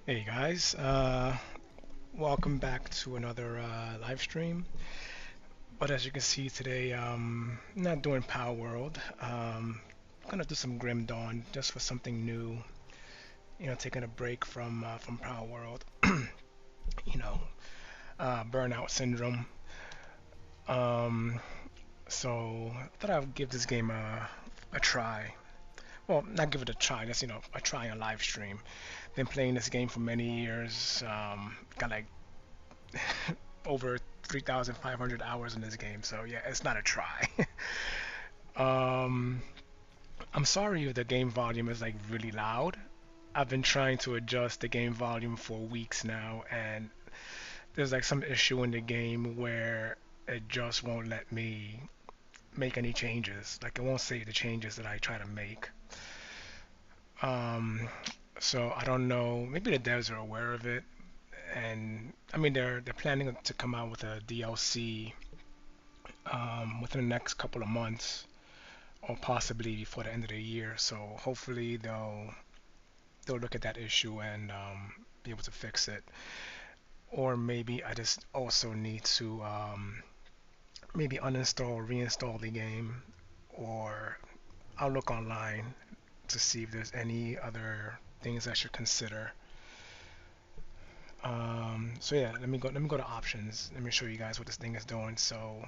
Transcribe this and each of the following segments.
Hey guys, welcome back to another live stream. But as you can see today, not doing Palworld. Gonna do some Grim Dawn just for something new. Taking a break from Palworld. You know, burnout syndrome. Um, so I thought I'd give this game a try. Well, not give it a try. Just a try on live stream. Been playing this game for many years. Got like over 3,500 hours in this game, so yeah, it's not a try. um, I'm sorry if the game volume is like really loud. I've been trying to adjust the game volume for weeks now, and there's like some issue in the game where it just won't let me make any changes. Like it won't save the changes that I try to make. Um, so I don't know. Maybe the devs are aware of it, and I mean they're planning to come out with a DLC within the next couple of months or possibly before the end of the year. So hopefully they'll look at that issue and be able to fix it. Or maybe I just also need to maybe uninstall, reinstall the game, or I'll look online to see if there's any other things I should consider. So yeah, let me go to options. Let me show you guys what this thing is doing. So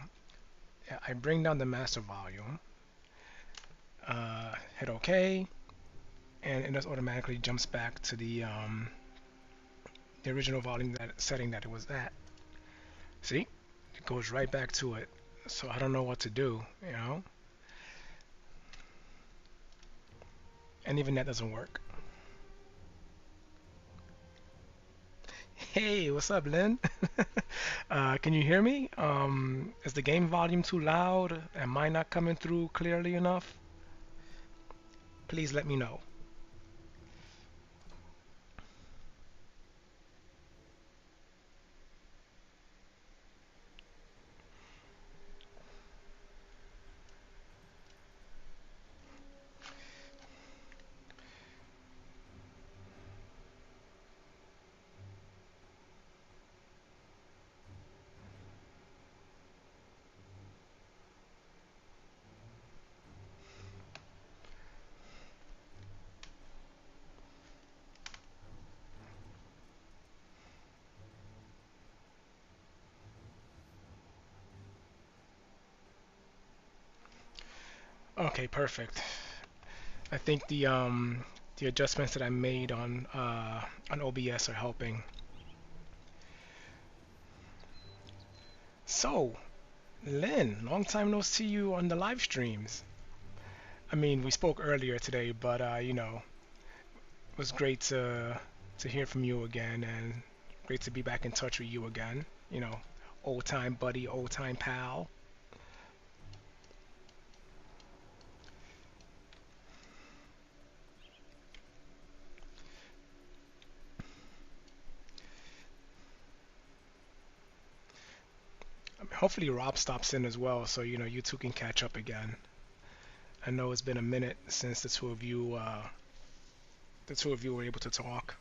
yeah, I bring down the master volume, hit OK, and it just automatically jumps back to the original volume setting that it was at. See, it goes right back to it. So I don't know what to do. And even that doesn't work. Hey, what's up, Lynn? Can you hear me? Is the game volume too loud? Am I not coming through clearly enough? Please let me know. Okay, perfect. I think the adjustments that I made on OBS are helping. So, Lynn, long time no see you on the live streams. I mean, we spoke earlier today, but it was great to hear from you again, and great to be back in touch with you again. Old time buddy, old time pal. I mean, hopefully Rob stops in as well, so you two can catch up again. I know it's been a minute since the two of you were able to talk.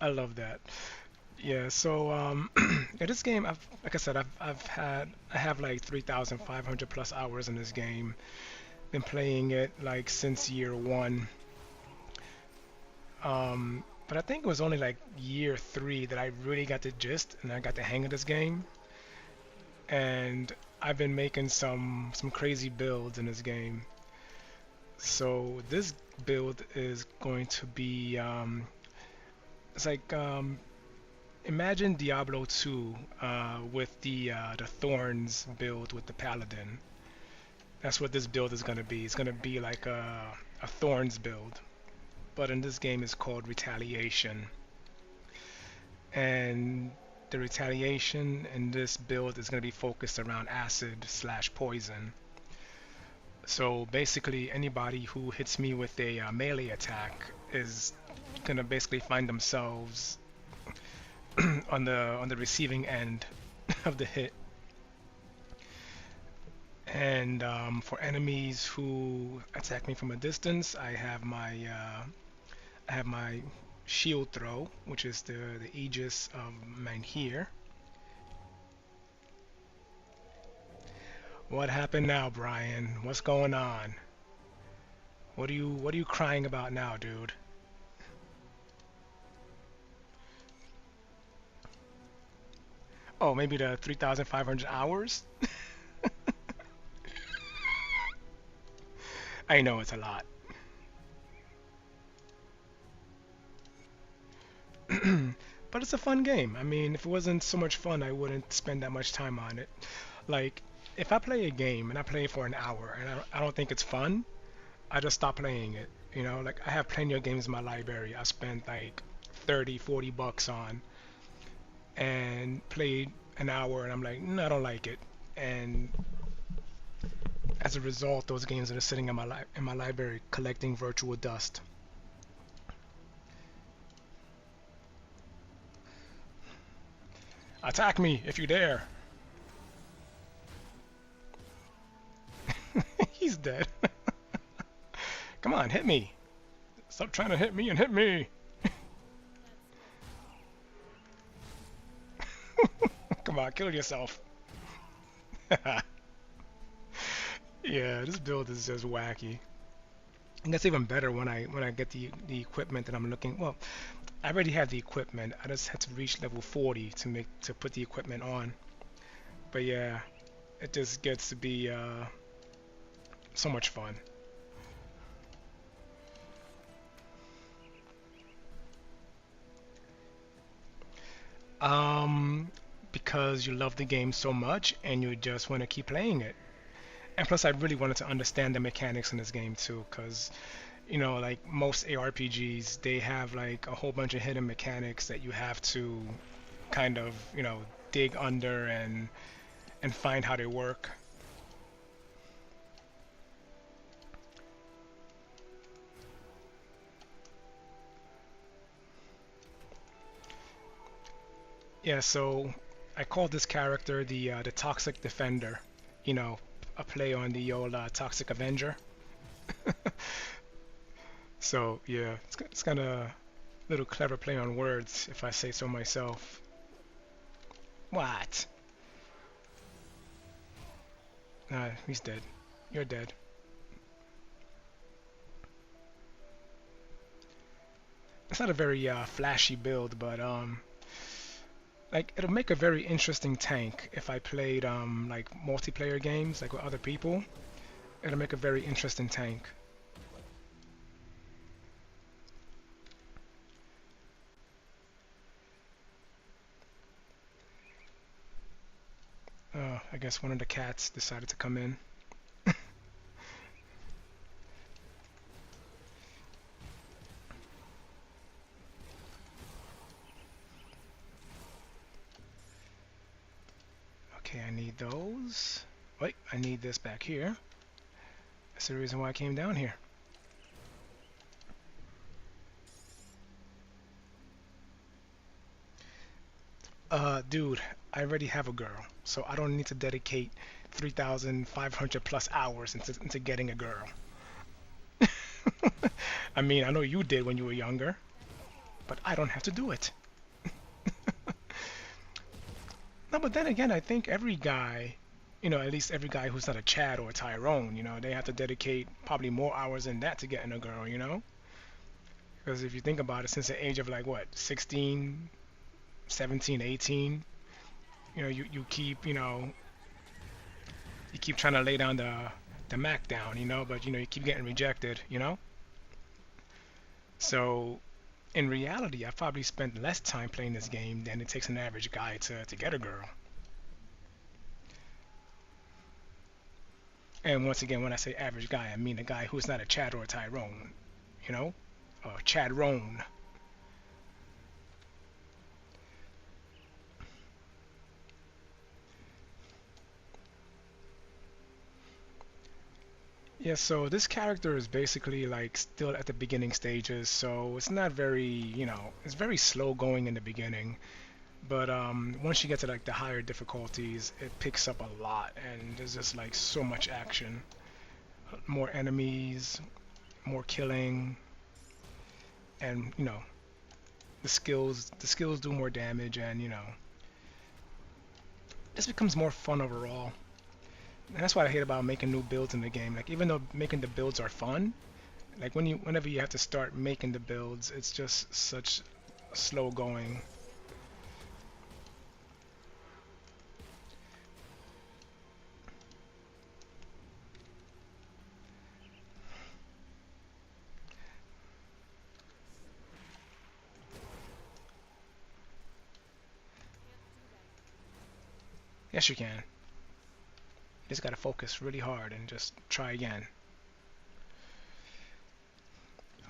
I love that. Yeah, so yeah, this game, like I said, I have like 3,500 plus hours in this game. Been playing it like since year one. But I think it was only like year three that I really got the gist and I got the hang of this game. And I've been making some crazy builds in this game. So this build is going to be it's like imagine Diablo 2 with the Thorns build with the Paladin. That's what this build is going to be. It's going to be like a Thorns build, but in this game it's called Retaliation. And the retaliation in this build is going to be focused around acid slash poison. So basically, anybody who hits me with a melee attack is going to basically find themselves on the receiving end of the hit. And for enemies who attack me from a distance, I have my shield throw, which is the Aegis of mine here. What happened now, Brian? What's going on? What are you crying about now, dude? Oh, maybe the 3,500 hours? I know it's a lot. But it's a fun game. I mean, if it wasn't so much fun, I wouldn't spend that much time on it. Like, if I play a game and I play it for an hour and I don't think it's fun, I just stop playing it. You know, like I have plenty of games in my library I spent like 30, 40 bucks on and played an hour and I'm like, no, I don't like it. And as a result, those games are just sitting in my library collecting virtual dust. Attack me if you dare. He's dead. Come on, hit me. Stop trying to hit me and hit me. Come on, kill yourself. Yeah, this build is just wacky. And that's even better when I get the equipment that I'm looking. Well, I already have the equipment. I just had to reach level 40 to put the equipment on. But yeah, it just gets to be so much fun. Because you love the game so much and you just want to keep playing it. And plus, I really wanted to understand the mechanics in this game too, because you know, like most ARPGs, they have like a whole bunch of hidden mechanics that you have to kind of, you know, dig under and find how they work. Yeah, so I call this character the Toxic Defender. You know, a play on the old Toxic Avenger. So yeah, it's kind of a little clever play on words, if I say so myself. What? He's dead. You're dead. It's not a very flashy build, but like it'll make a very interesting tank if I played like multiplayer games like with other people. It'll make a very interesting tank. I guess one of the cats decided to come in. Okay, I need those. Wait, I need this back here. That's the reason why I came down here. Dude, I already have a girl, so I don't need to dedicate 3,500 plus hours into getting a girl. I mean, I know you did when you were younger, but I don't have to do it. No, but then again, I think every guy, you know, at least every guy who's not a Chad or a Tyrone, you know, they have to dedicate probably more hours than that to getting a girl, you know? Because if you think about it, since the age of like what, 16, 17, 18, you know, you keep, you keep trying to lay down the Mac down, you know, but you know, you keep getting rejected, you know? So in reality, I've probably spent less time playing this game than it takes an average guy to get a girl. And once again, when I say average guy, I mean a guy who's not a Chad or a Tyrone, you know? Or Chadrone. Yeah, so this character is basically like still at the beginning stages, so it's not very, it's very slow going in the beginning. But once you get to like the higher difficulties, it picks up a lot, and there's just like so much action, more enemies, more killing, and the skills do more damage, and this becomes more fun overall. And that's what I hate about making new builds in the game. Like even though making the builds are fun, like whenever you have to start making the builds, it's just such slow going. Yes, you can. You just gotta focus really hard and just try again.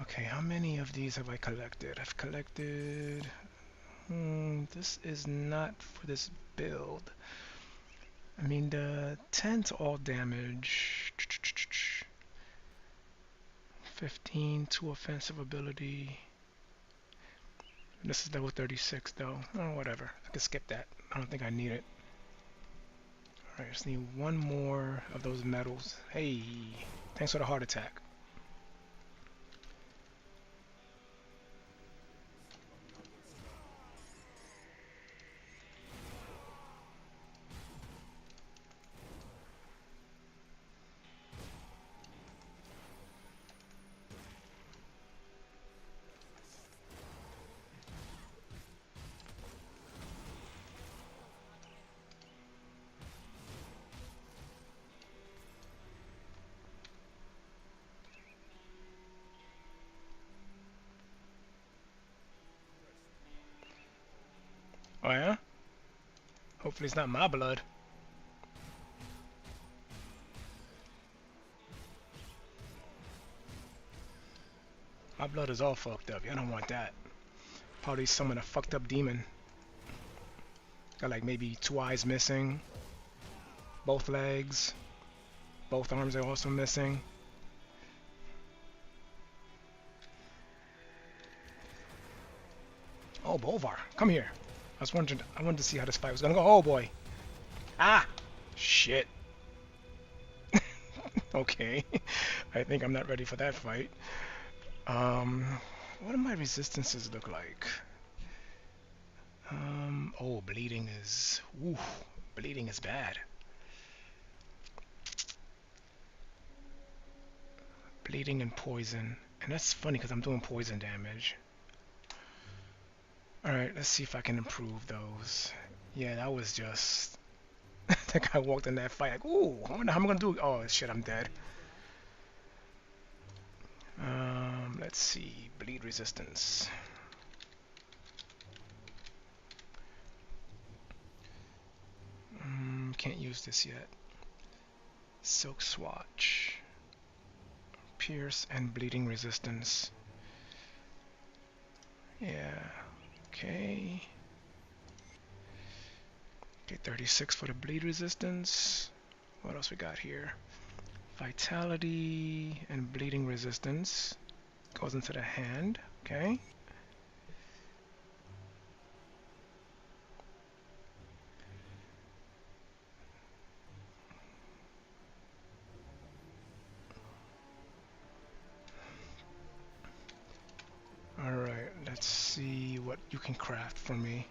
Okay, how many of these have I collected? I've collected... this is not for this build. I mean, the 10 to all damage, 15 to offensive ability. This is level 36 though. Oh, whatever. I can skip that. I don't think I need it. Alright, just need one more of those medals. Hey, thanks for the heart attack. Oh yeah? Hopefully it's not my blood. My blood is all fucked up. I don't want that. Probably summon a fucked up demon. Got like maybe 2 eyes missing. Both legs. Both arms are also missing. Oh, Bolvar, come here. I wanted to see how this fight was gonna go. Oh boy. Ah! Shit. Okay. I think I'm not ready for that fight. Um, what do my resistances look like? Oh, bleeding is... Ooh, bleeding is bad. Bleeding and poison. And that's funny because I'm doing poison damage. Alright, let's see if I can improve those. Yeah, that was just... that guy walked in that fight like, ooh, I wonder how I'm gonna do. Oh shit, I'm dead. Let's see, bleed resistance. Can't use this yet. Silk swatch, pierce and bleeding resistance. Yeah, okay. Okay, 36 for the bleed resistance. What else we got here? Vitality and bleeding resistance goes into the hand. Okay. Alright, let's see what you can craft for me.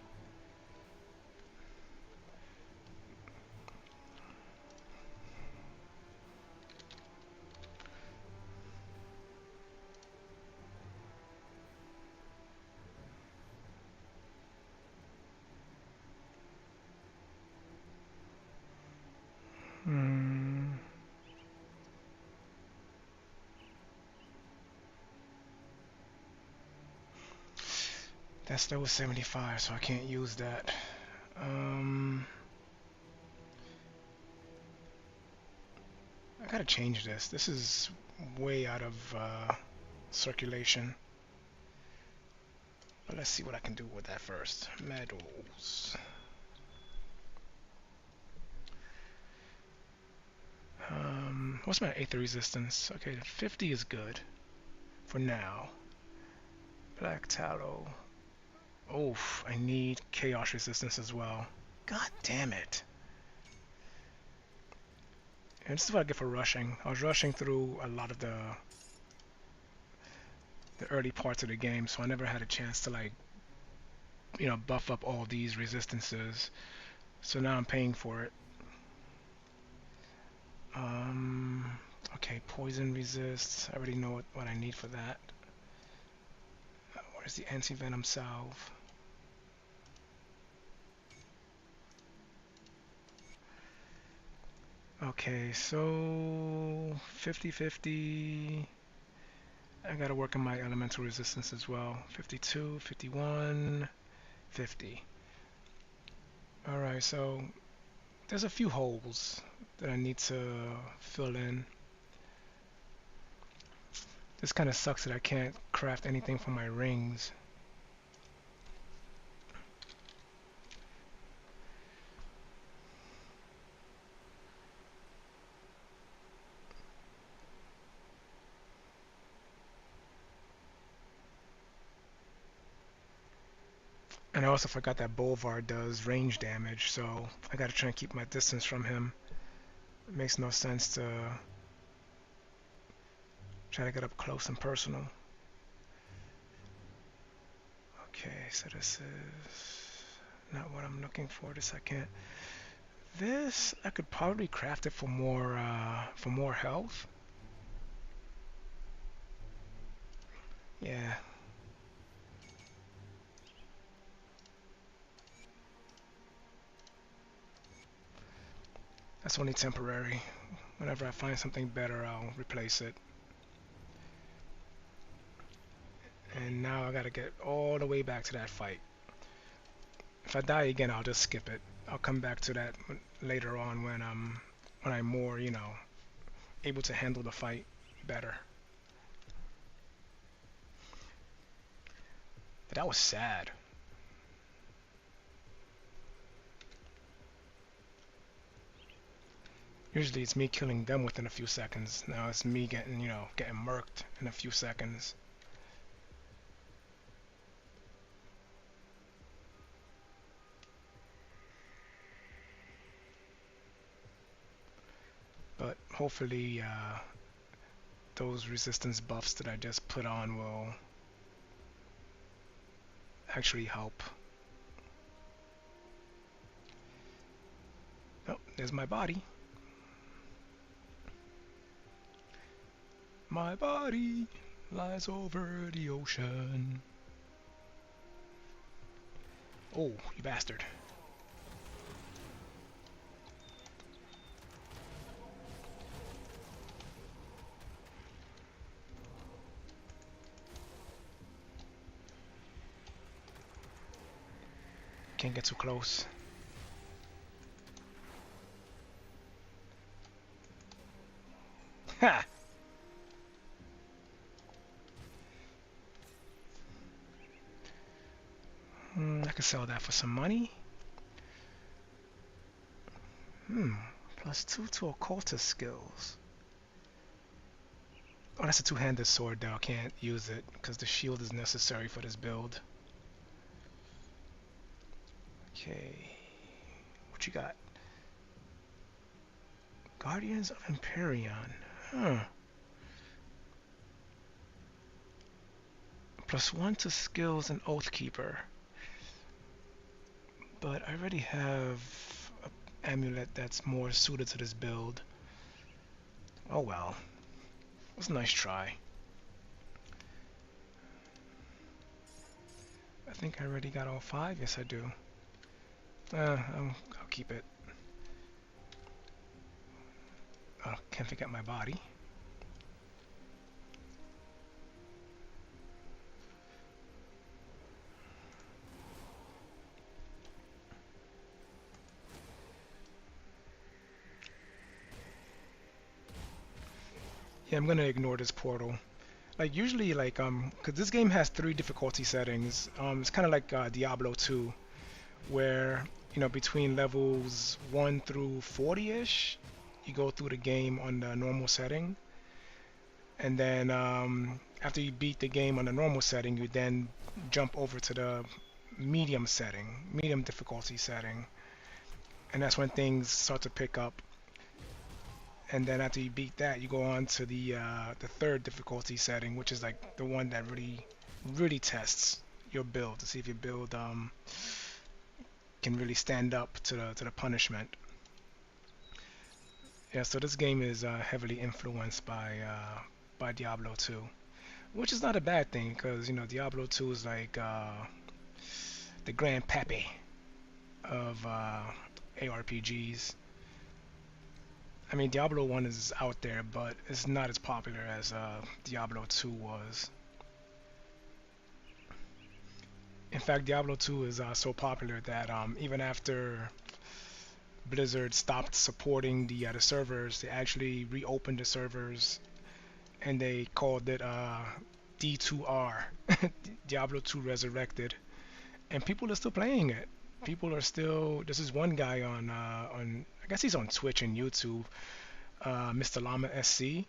That's level 75, so I can't use that. I gotta change this. This is way out of circulation. But let's see what I can do with that first. Medals. What's my Aether resistance? Okay, 50 is good for now. Black Tallow. Oof, I need Chaos resistance as well. God damn it. And this is what I get for rushing. I was rushing through a lot of the early parts of the game, so I never had a chance to, like, you know, buff up all these resistances. So now I'm paying for it. Okay, poison resists. I already know what I need for that. Where's the anti-venom salve? Okay, so 50-50. I gotta work on my elemental resistance as well. 52, 51, 50. Alright, so there's a few holes that I need to fill in. This kind of sucks that I can't craft anything for my rings. And I also forgot that Bolvar does range damage, so I gotta try and keep my distance from him. It makes no sense to try to get up close and personal. Okay, so this is not what I'm looking for. This I can't. This I could probably craft it for more health. Yeah. That's only temporary. Whenever I find something better, I'll replace it. And now I gotta get all the way back to that fight. If I die again, I'll just skip it. I'll come back to that later on when I'm more, you know, able to handle the fight better. But that was sad. Usually it's me killing them within a few seconds. Now it's me getting, you know, getting murked in a few seconds. But hopefully those resistance buffs that I just put on will actually help. Oh, there's my body. My body lies over the ocean. Oh, you bastard. Can't get too close. Ha! I could sell that for some money. +2 to occultist skills. Oh, that's a two-handed sword though. I can't use it because the shield is necessary for this build. Okay. What you got? Guardians of Empyrean. Huh. +1 to skills and Oathkeeper. But I already have an amulet that's more suited to this build. Oh well. It was a nice try. I think I already got all 5. Yes, I do. I'll keep it. Oh, can't forget my body. Yeah, I'm gonna ignore this portal. Like usually, like cause this game has 3 difficulty settings. It's kind of like Diablo 2, where you know between levels 1 through 40ish, you go through the game on the normal setting, and then after you beat the game on the normal setting, you then jump over to the medium difficulty setting, and that's when things start to pick up. And then after you beat that, you go on to the third difficulty setting, which is like the one that really tests your build to see if your build can really stand up to the punishment. Yeah, so this game is heavily influenced by Diablo 2, which is not a bad thing because you know Diablo 2 is like the grandpappy of ARPGs. I mean, Diablo 1 is out there, but it's not as popular as Diablo 2 was. In fact, Diablo 2 is so popular that even after Blizzard stopped supporting the servers, they actually reopened the servers and they called it D2R, Diablo 2 Resurrected, and people are still playing it. People are still. This is one guy on I guess he's on Twitch and YouTube, Mr. Llama SC,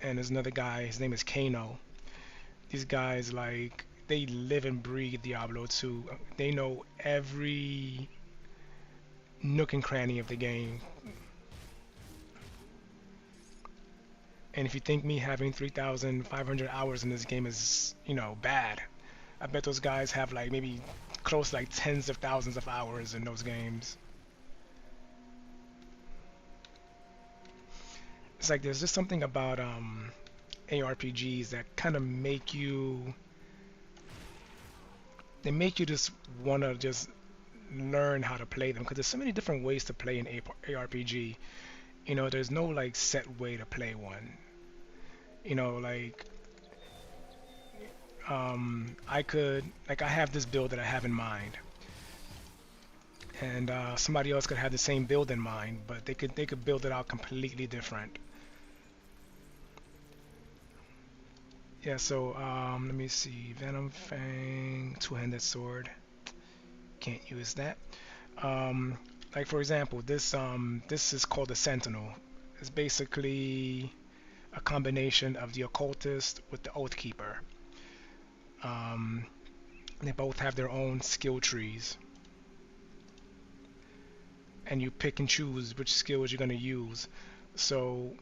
and there's another guy. His name is Kano. These guys like they live and breathe Diablo 2. They know every nook and cranny of the game. And if you think me having 3,500 hours in this game is, you know, bad, I bet those guys have like maybe close like tens of thousands of hours in those games. It's like there's just something about ARPGs that kind of make you just want to just learn how to play them because there's so many different ways to play an ARPG. You know, there's no like set way to play one. You know, like I have this build that I have in mind, and somebody else could have the same build in mind, but they could build it out completely different. Yeah, so let me see, Venom Fang, two-handed sword, can't use that. Um, like for example, this is called the Sentinel. It's basically a combination of the occultist with the Oathkeeper. Um, they both have their own skill trees, and you pick and choose which skills you're going to use. So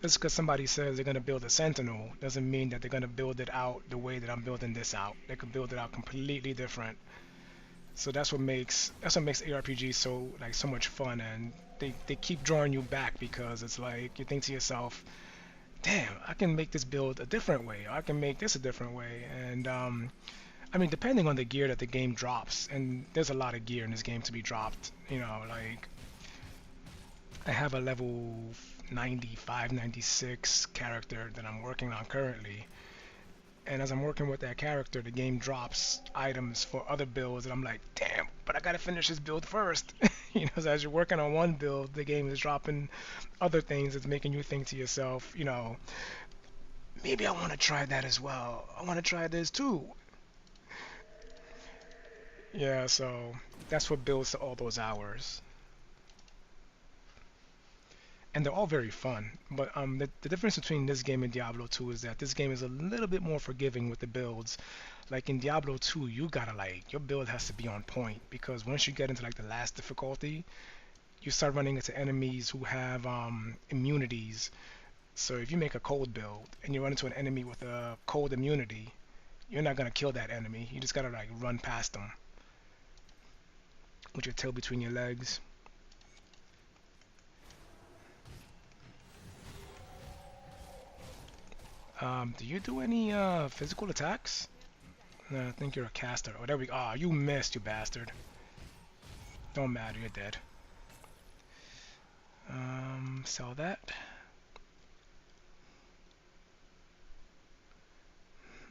just because somebody says they're going to build a Sentinel doesn't mean that they're going to build it out the way that I'm building this out. They could build it out completely different. So that's what makes ARPGs so much fun, and they keep drawing you back because it's like you think to yourself, damn, I can make this build a different way, or I can make this a different way. And I mean, depending on the gear that the game drops, and there's a lot of gear in this game to be dropped, you know, like I have a level 95, 96 character that I'm working on currently. And as I'm working with that character, the game drops items for other builds, and I'm like, damn, but I gotta finish this build first. You know, so as you're working on one build, the game is dropping other things. It's making you think to yourself, you know, maybe I want to try that as well. I want to try this too. Yeah, so that's what builds to all those hours. And they're all very fun. But the difference between this game and Diablo 2 is that this game is a little bit more forgiving with the builds. Like in Diablo 2, you gotta like your build has to be on point because once you get into like the last difficulty, you start running into enemies who have immunities. So if you make a cold build and you run into an enemy with a cold immunity, you're not gonna kill that enemy. You just gotta like run past them with your tail between your legs. Do you do any physical attacks? No, I think you're a caster. Oh, there we go. Ah, you missed, you bastard. Don't matter, you're dead. Sell that.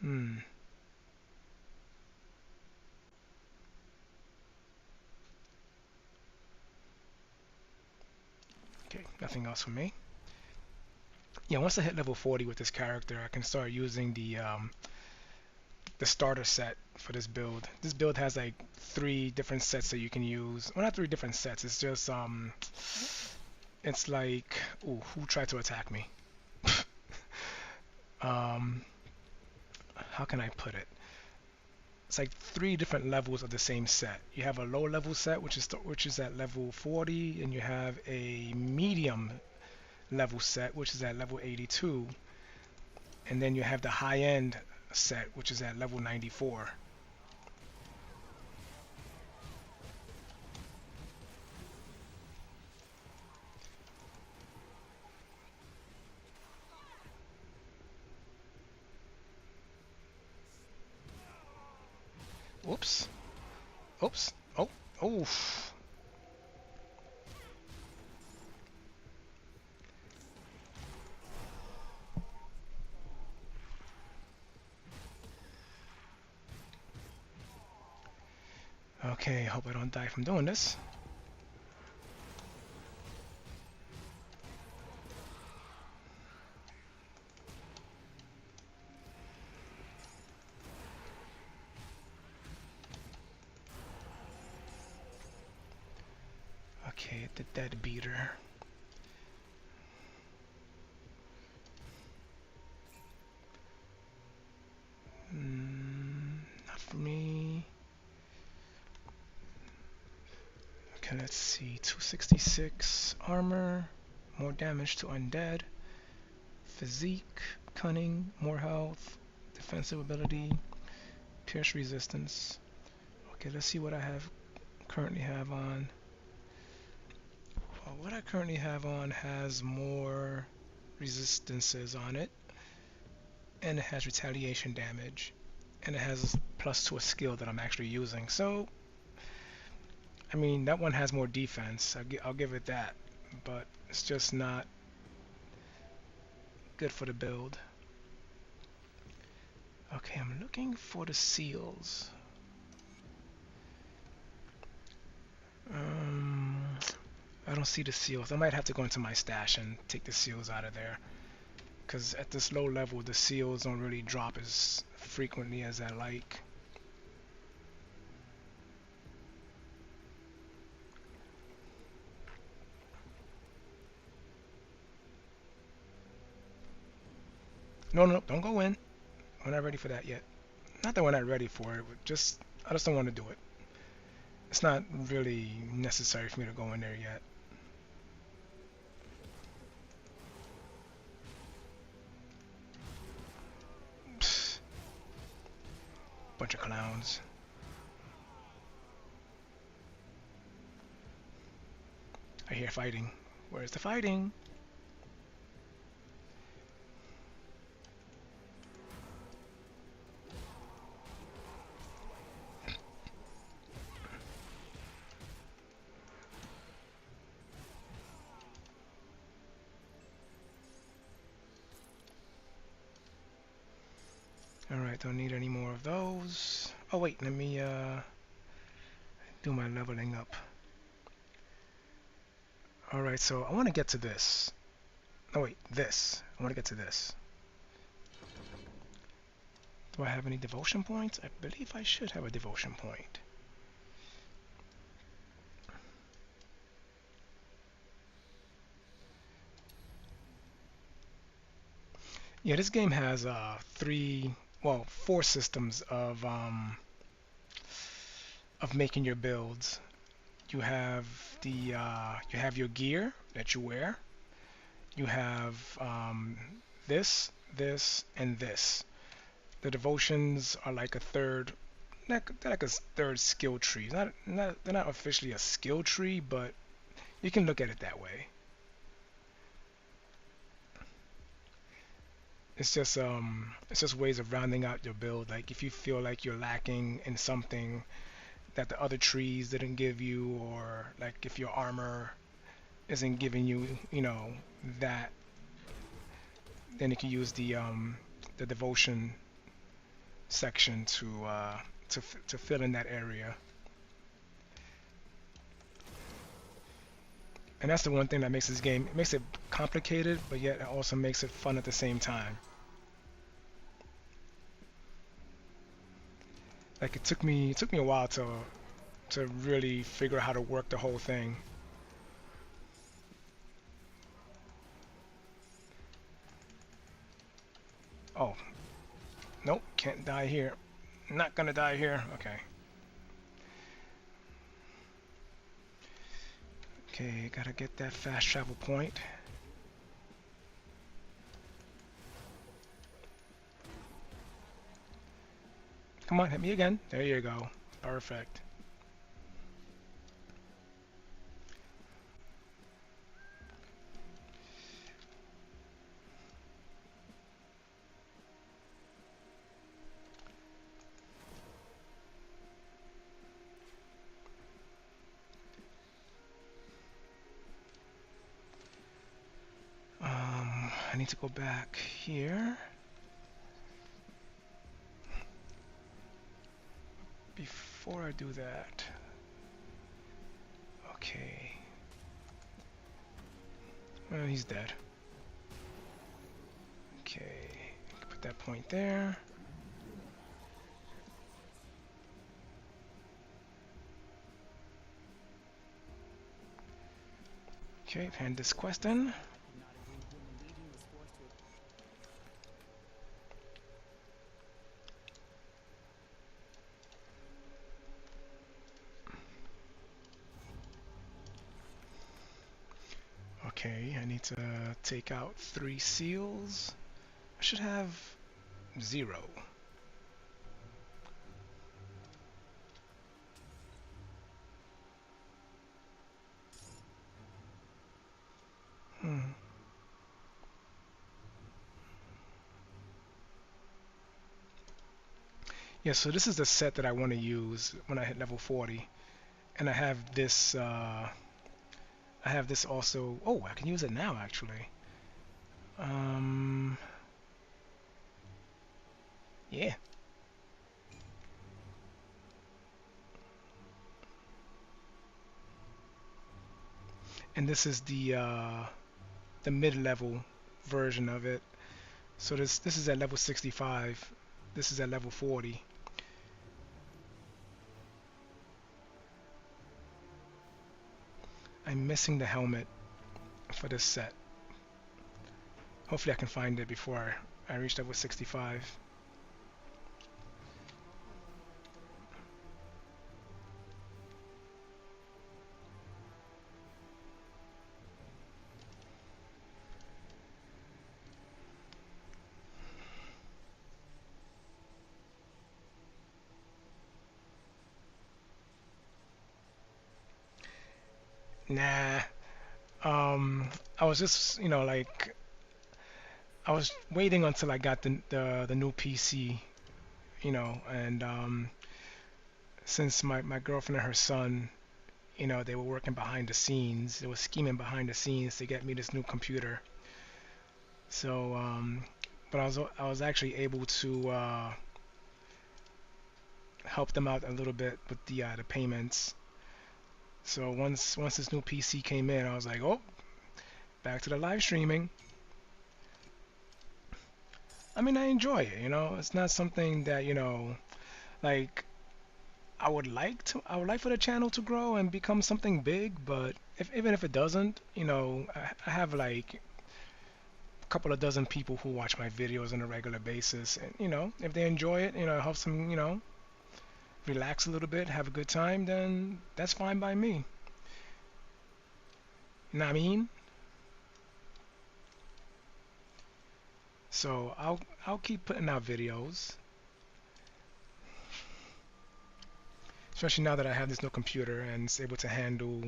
Hmm. Okay, nothing else for me. Yeah, once I hit level 40 with this character, I can start using the starter set for this build. This build has like 3 different sets that you can use. Well, not 3 different sets. It's just it's like, ooh, who tried to attack me? um, how can I put it? It's like 3 different levels of the same set. You have a low level set, which is at level 40, and you have a medium level set, which is at level 82, and then you have the high end set, which is at level 94. Whoops. Oops. Oh. Oof. Okay, hope I don't die from doing this. Okay, the dead beater. Not for me. Okay, let's see. 266 armor, more damage to undead, physique, cunning, more health, defensive ability, pierce resistance. Okay, let's see what I currently have on. Well, what I currently have on has more resistances on it, and it has retaliation damage, and it has plus to a skill that I'm actually using. So, I mean, that one has more defense. I'll give it that, but it's just not good for the build. Okay, I'm looking for the seals. I don't see the seals. I might have to go into my stash and take the seals out of there, because at this low level the seals don't really drop as frequently as I like. No, don't go in. We're not ready for that yet. Not that we're not ready for it, but I just don't want to do it. It's not really necessary for me to go in there yet. Psst. Bunch of clowns. I hear fighting. Where's the fighting? Alright, don't need any more of those. Oh wait, let me do my leveling up. Alright, so I want to get to this. Oh wait, this. I want to get to this. Do I have any devotion points? I believe I should have a devotion point. Yeah, this game has 4 systems of making your builds. You have you have your gear that you wear. You have this, and this. The devotions are like a third, they're like a third skill tree. They're not officially a skill tree, but you can look at it that way. It's just ways of rounding out your build. Like if you feel like you're lacking in something that the other trees didn't give you, or like if your armor isn't giving you, that, then you can use the devotion section to fill in that area. And that's the one thing that makes this game, it makes it complicated, but yet it also makes it fun at the same time. Like it took me a while to really figure out how to work the whole thing. Oh, nope, can't die here. Not gonna die here. Okay. Okay, gotta get that fast travel point. Come on, hit me again. There you go. Perfect. I need to go back here. Before I do that, okay. Well, he's dead. Okay, put that point there. Okay, hand this quest in. Okay, I need to take out 3 seals. I should have 0. Yeah, so this is the set that I want to use when I hit level 40. And I have this also. Oh, I can use it now actually. Um, yeah. And this is the mid-level version of it. So this is at level 65. This is at level 40. I'm missing the helmet for this set. Hopefully I can find it before I reach level 65. Nah. I was just, like I was waiting until I got the new PC, and since my girlfriend and her son, they were working behind the scenes. They were scheming behind the scenes to get me this new computer. So, but I was actually able to help them out a little bit with the payments. So once this new PC came in, I was like, oh, back to the live streaming. I mean, I enjoy it. It's not something that like I would like for the channel to grow and become something big, but even if it doesn't, I have like a couple of dozen people who watch my videos on a regular basis, and if they enjoy it, it helps them, relax a little bit, have a good time, then that's fine by me. You know what I mean? So I'll keep putting out videos, especially now that I have this new computer and it's able to handle,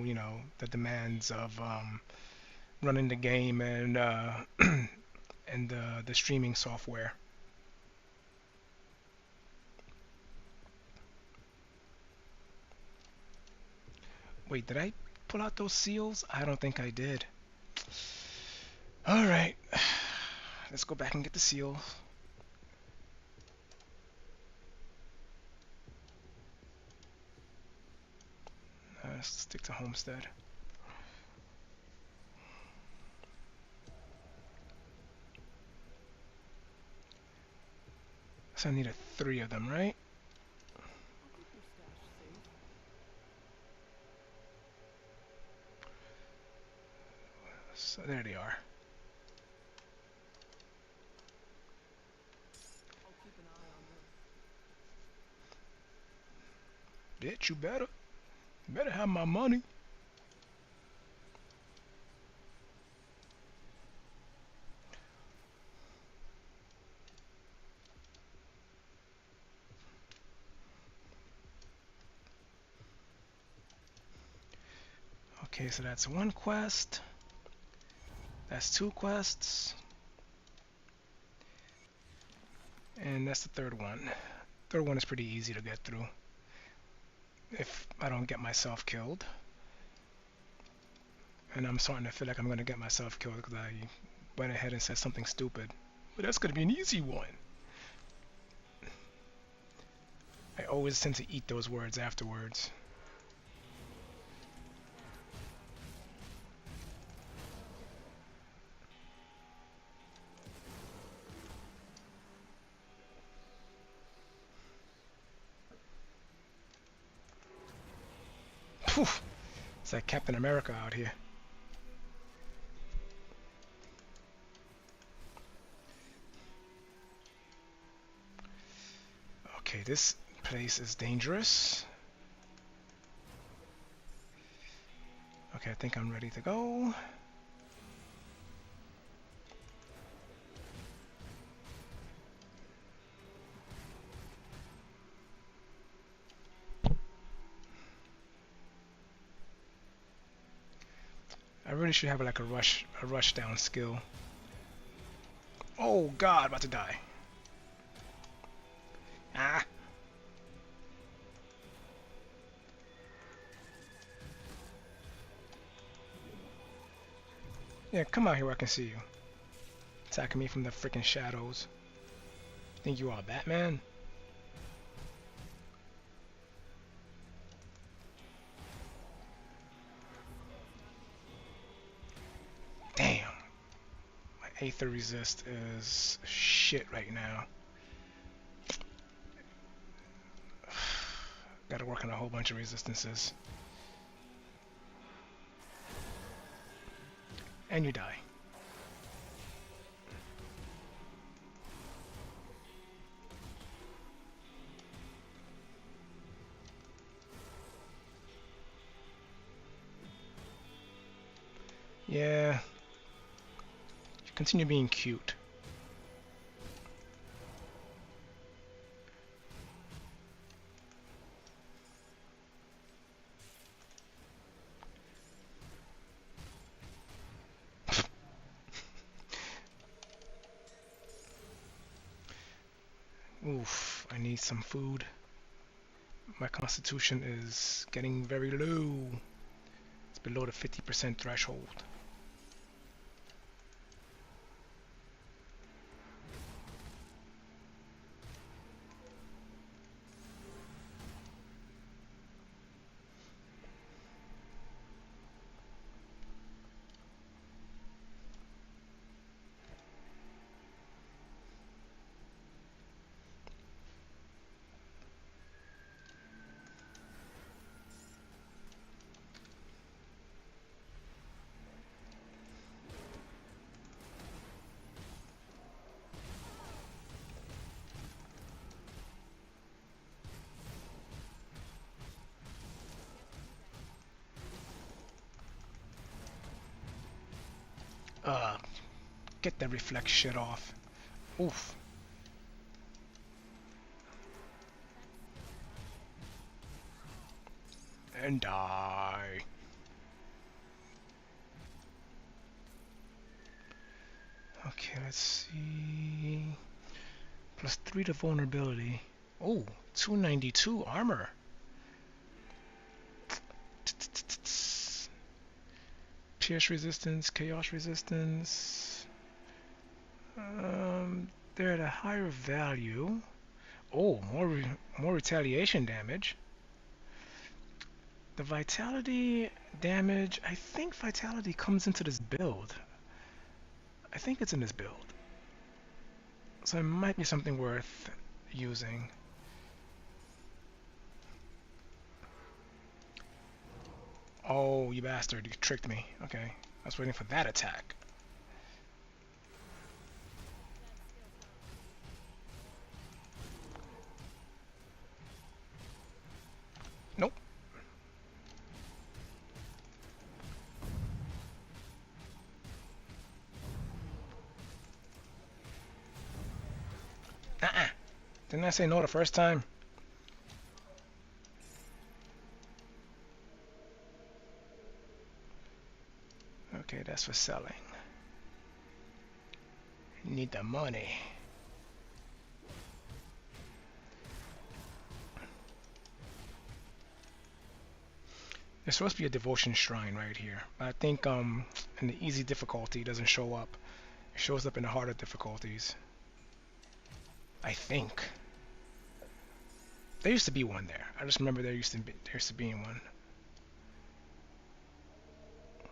the demands of running the game and and the streaming software. Wait, did I pull out those seals? I don't think I did. All right, let's go back and get the seals. Let's stick to Homestead. So I needed 3 of them, right? So there they are. Bitch, you better. You better have my money. Okay, so that's one quest. That's two quests. And that's the third one. Third one is pretty easy to get through. If I don't get myself killed. And I'm starting to feel like I'm going to get myself killed because I went ahead and said something stupid. But that's going to be an easy one. I always tend to eat those words afterwards. Poof! It's like Captain America out here. Okay, this place is dangerous. Okay, I think I'm ready to go. I really should have like a rush down skill. Oh God, about to die. Ah. Yeah, come out here where I can see you. Attacking me from the freaking shadows. Think you are Batman? Damn. My Aether resist is shit right now. Gotta work on a whole bunch of resistances. And you die. Yeah. Continue being cute. Oof, I need some food. My constitution is getting very low. It's below the 50% threshold. Get that reflex shit off. Oof. And die. Okay, let's see. +3 to vulnerability. Oh, 292 armor. Pierce resistance, chaos resistance. They're at a higher value. Oh, more retaliation damage. The vitality damage, I think vitality comes into this build. I think it's in this build. So it might be something worth using. Oh, you bastard. You tricked me. Okay. I was waiting for that attack. Nope. Uh-uh. Didn't I say no the first time? Okay, that's for selling. Need the money. There's supposed to be a devotion shrine right here. But I think in the easy difficulty it doesn't show up. It shows up in the harder difficulties. I think. There used to be one there. I just remember there used to be one.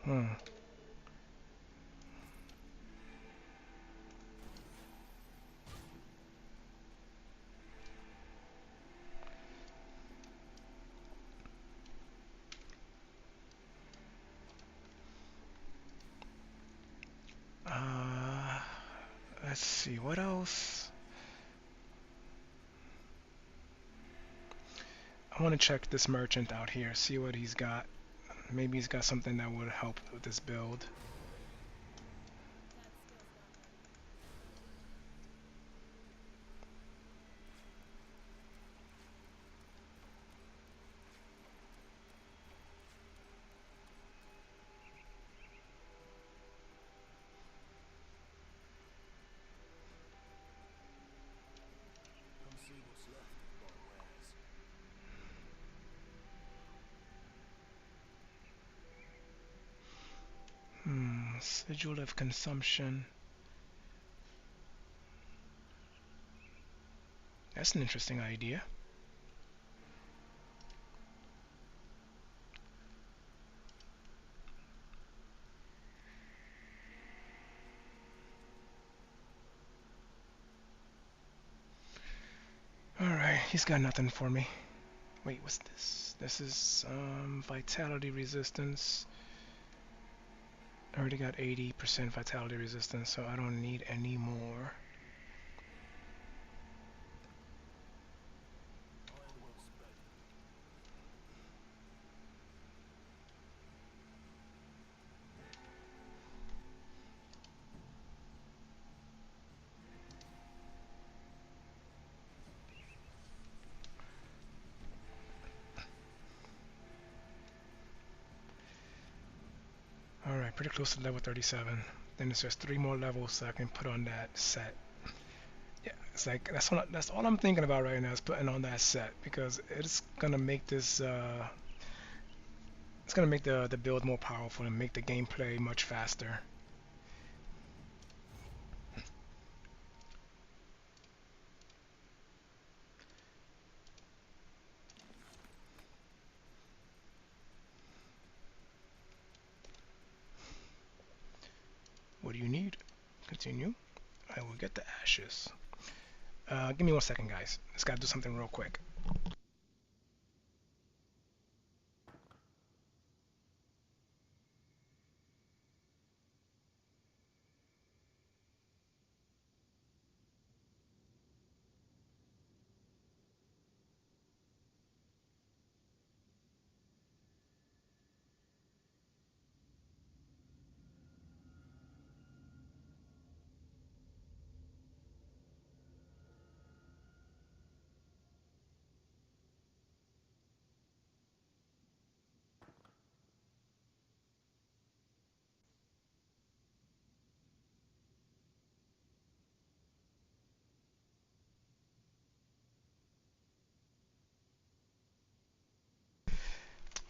Hmm. Uh, let's see, what else? I want to check this merchant out here, see what he's got. Maybe he's got something that would help with this build. Sigil of consumption. That's an interesting idea. Alright, he's got nothing for me. Wait, what's this? This is vitality resistance. I already got 80% vitality resistance, so I don't need any more. Alright, pretty close to level 37. Then there's just 3 more levels so I can put on that set. Yeah, it's like that's all I'm thinking about right now is putting on that set because it's gonna make this it's gonna make the build more powerful and make the gameplay much faster. What do you need? Continue. I will get the ashes. Give me 1 second, guys. Just gotta do something real quick.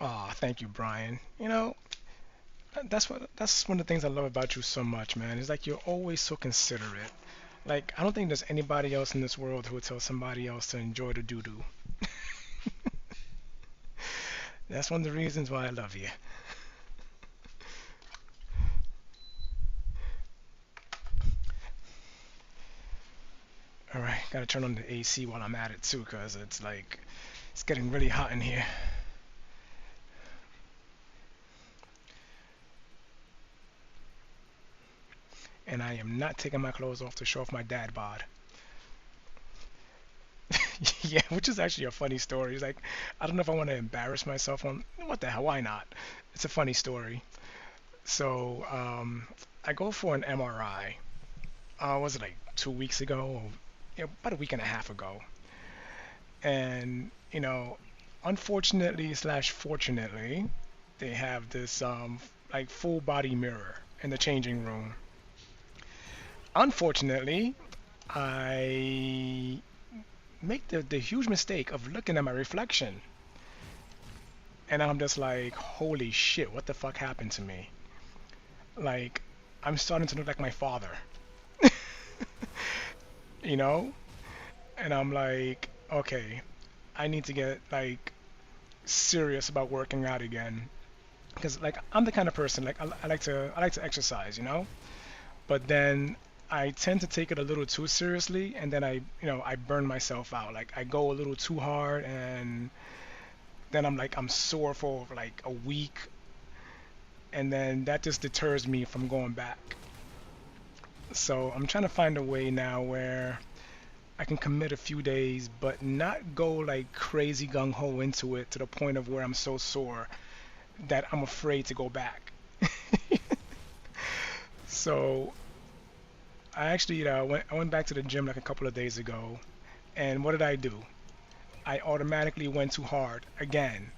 Aw, thank you, Brian. You know, that's one of the things I love about you so much, man. It's like you're always so considerate. Like I don't think there's anybody else in this world who would tell somebody else to enjoy the doo-doo. That's one of the reasons why I love you. Alright, gotta turn on the AC while I'm at it too, cause it's like it's getting really hot in here. and I am not taking my clothes off to show off my dad bod. Yeah, which is actually a funny story. It's like, I don't know if I want to embarrass myself on what the hell, why not? It's a funny story. So, I go for an MRI. Was it like 2 weeks ago? Or, about a week and a half ago. And, unfortunately slash fortunately, they have this like full body mirror in the changing room. Unfortunately, I make the huge mistake of looking at my reflection, and I'm just like, holy shit, what the fuck happened to me? Like, I'm starting to look like my father, you know? And I'm like, okay, I need to get like serious about working out again, because like I'm the kind of person like I like to exercise, but then I tend to take it a little too seriously, and then I burn myself out. Like I go a little too hard, and then I'm sore for like a week, and then that just deters me from going back. So I'm trying to find a way now where I can commit a few days, but not go like crazy gung ho into it to the point of where I'm so sore that I'm afraid to go back. So I actually I went back to the gym like a couple of days ago, and what did I do? I automatically went too hard again.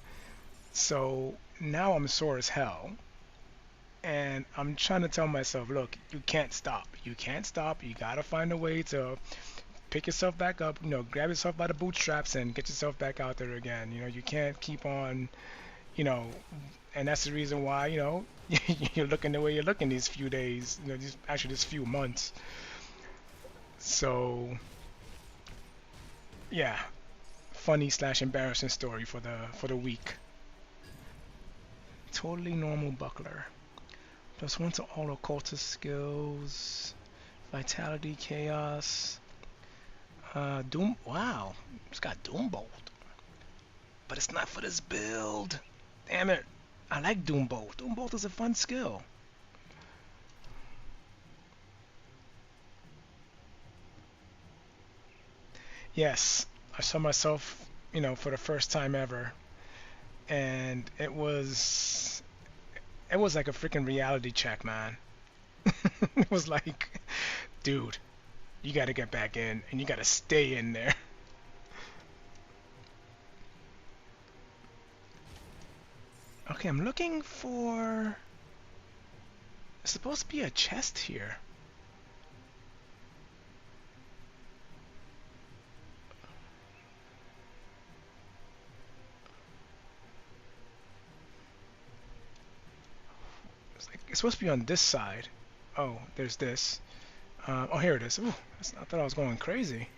So now I'm sore as hell, and I'm trying to tell myself, look, you can't stop. You can't stop. You gotta find a way to pick yourself back up. Grab yourself by the bootstraps and get yourself back out there again. You can't keep on, you know, and that's the reason why, you're looking the way you're looking these few days. This few months. So yeah, funny slash embarrassing story for the week. Totally normal buckler. +1 to all occultist skills, vitality, chaos, doom. Wow, it's got doombolt, but it's not for this build. Damn it! I like doombolt. Doombolt is a fun skill. Yes, I saw myself, for the first time ever, and it was like a freaking reality check, man. It was like, dude, you got to get back in, and you got to stay in there. Okay, I'm looking for. There's supposed to be a chest here. It's supposed to be on this side. Oh, there's this. Oh, here it is. Ooh, I thought I was going crazy.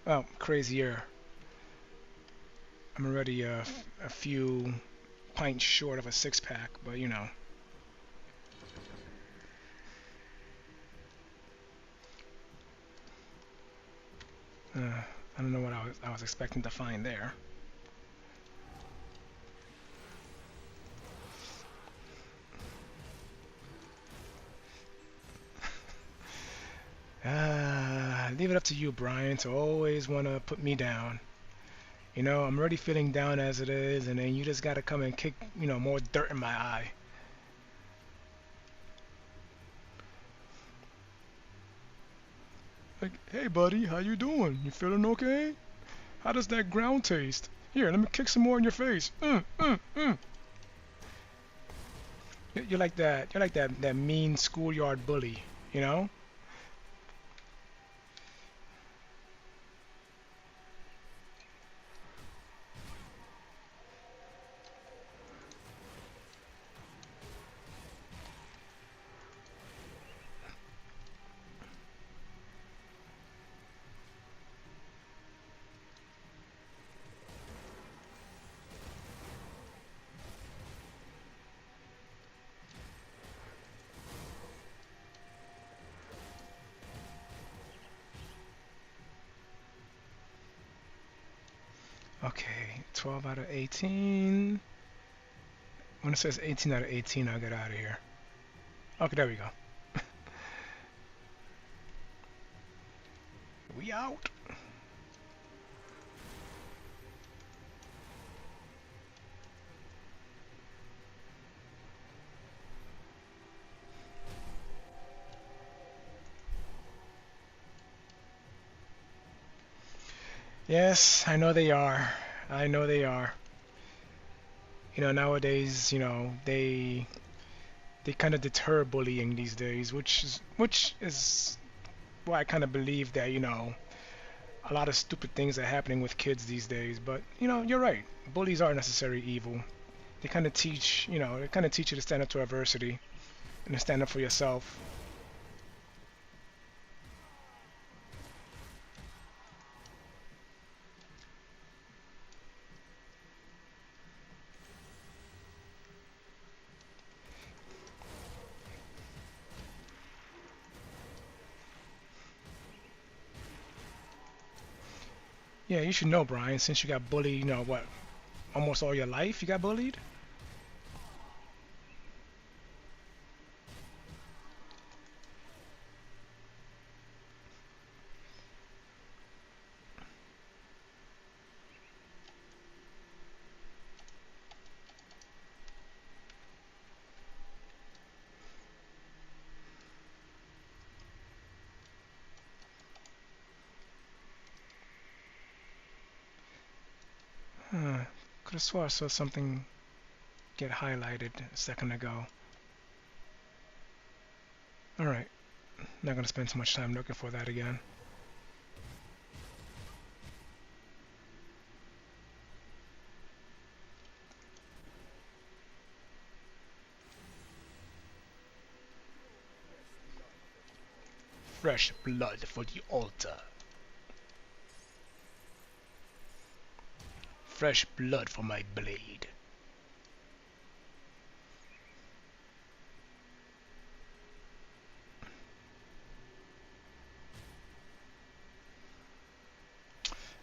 Well, crazier. I'm already a few pints short of a six-pack, but I don't know what I was expecting to find there. Leave it up to you, Brian, to always want to put me down. I'm already feeling down as it is, and then you just gotta come and kick, more dirt in my eye. Like, hey, buddy, how you doing? You feeling okay? How does that ground taste? Here, let me kick some more in your face. You're like that. You're like that mean schoolyard bully, you know? Okay, 12 out of 18. When it says 18 out of 18, I'll get out of here. Okay, there we go. We out. Yes, I know they are. I know they are. You know, nowadays, you know, they kind of deter bullying these days, which is why I kind of believe that, you know, a lot of stupid things are happening with kids these days. But, you know, you're right. Bullies are necessary evil. They kind of teach, you know, they kind of teach you to stand up to adversity and to stand up for yourself. Yeah, you should know, Brian, since you got bullied, you know, what, almost all your life you got bullied? Huh. Could have swore I saw something get highlighted a second ago. Alright, not gonna spend too much time looking for that again. Fresh blood for the altar. Fresh blood for my blade.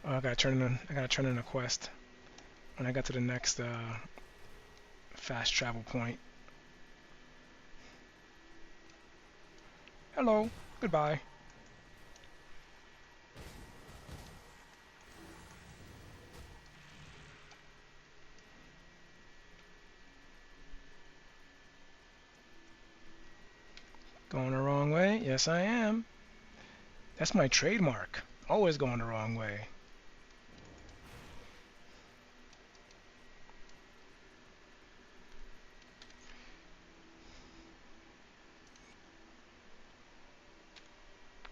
Oh, I gotta turn in a quest when I get to the next fast travel point. Hello, goodbye. Going the wrong way? Yes, I am. That's my trademark. Always going the wrong way.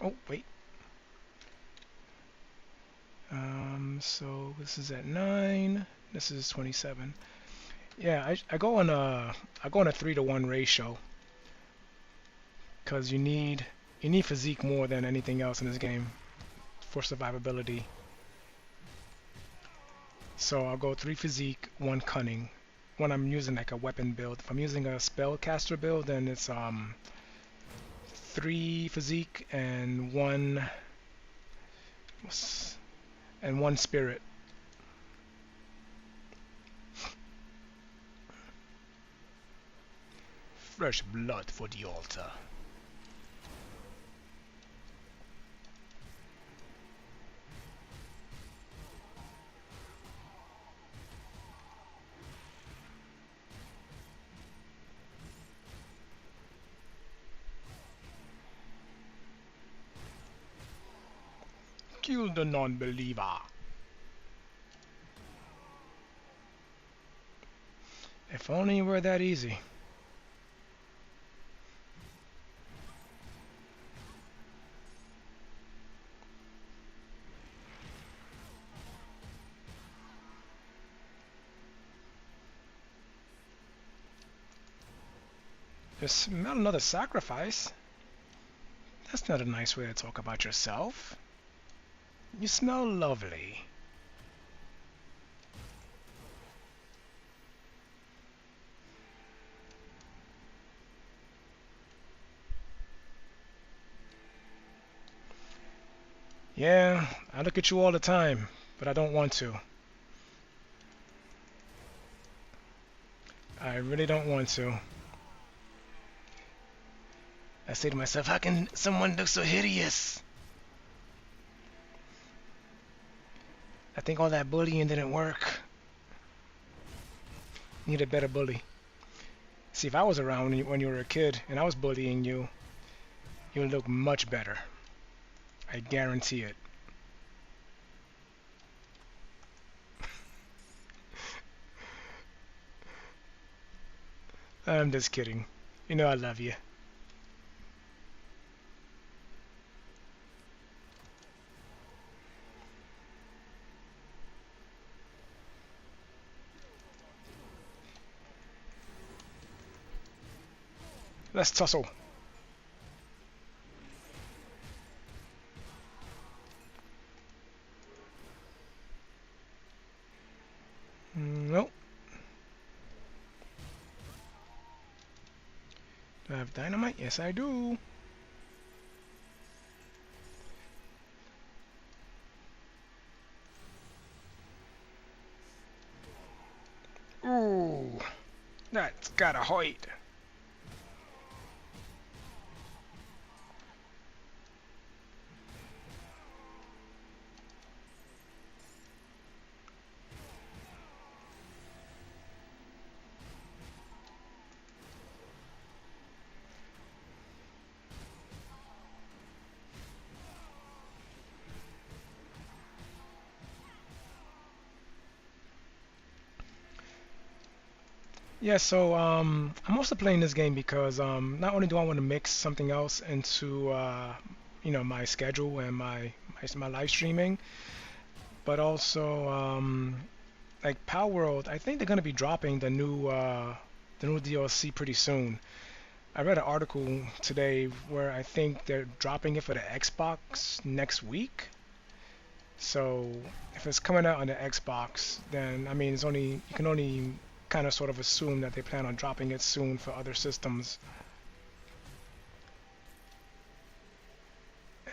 Oh, wait. So this is at 9. This is 27. Yeah, I go on a 3-to-1 ratio because you need physique more than anything else in this game for survivability. So I'll go 3 physique, 1 cunning. When I'm using like a weapon build, if I'm using a spellcaster build, then it's 3 physique and 1 spirit. Fresh blood for the altar. Kill the non-believer. If only it were that easy. You smell another sacrifice? That's not a nice way to talk about yourself. You smell lovely. Yeah, I look at you all the time, but I don't want to. I really don't want to. I say to myself, how can someone look so hideous? I think all that bullying didn't work. Need a better bully. See, if I was around when you were a kid and I was bullying you, you would look much better. I guarantee it. I'm just kidding. You know I love you. Let's tussle. Nope. Do I have dynamite? Yes, I do. Ooh, that's gotta hurt. Yeah, so I'm also playing this game because not only do I want to mix something else into my schedule and my live streaming, but also like Palworld. I think they're gonna be dropping the new DLC pretty soon. I read an article today where I think they're dropping it for the Xbox next week. So if it's coming out on the Xbox, then I mean you can only kind of sort of assume that they plan on dropping it soon for other systems.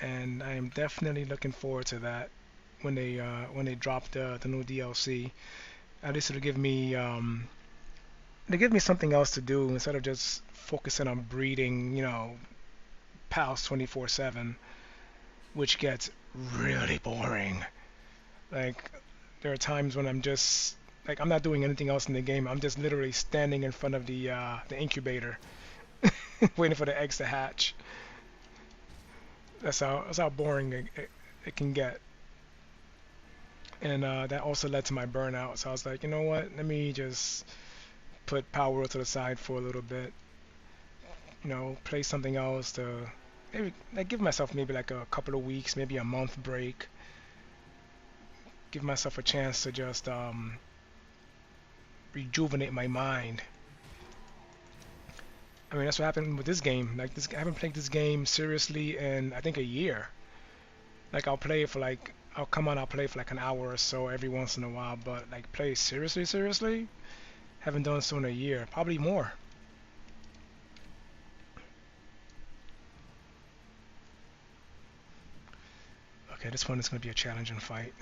And I am definitely looking forward to that when they drop the new DLC. At least it'll give me something else to do instead of just focusing on breeding, pals 24/7, which gets really boring. Like there are times when I'm just like I'm not doing anything else in the game. I'm just literally standing in front of the incubator, waiting for the eggs to hatch. That's how boring it can get. And that also led to my burnout. So I was like, you know what? Let me just put Power to the side for a little bit. Play something else to maybe like give myself maybe like a couple of weeks, maybe a month break. Give myself a chance to just rejuvenate my mind. I mean, that's what happened with this game. Like this, I haven't played this game seriously in I think a year. Like I'll come on, I'll play for like an hour or so every once in a while, but like play seriously, haven't done so in a year, probably more. Okay, this one is going to be a challenging fight.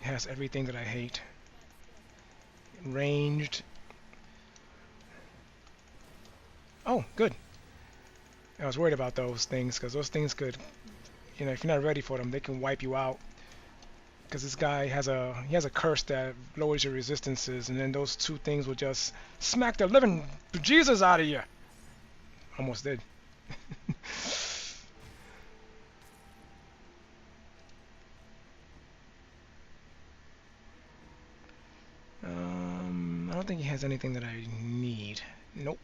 It has everything that I hate. Ranged. Oh, good. I was worried about those things because those things could, if you're not ready for them, they can wipe you out. Because this guy has a curse that lowers your resistances, and then those two things will just smack the living Jesus out of you. Almost did. I don't think he has anything that I need. Nope.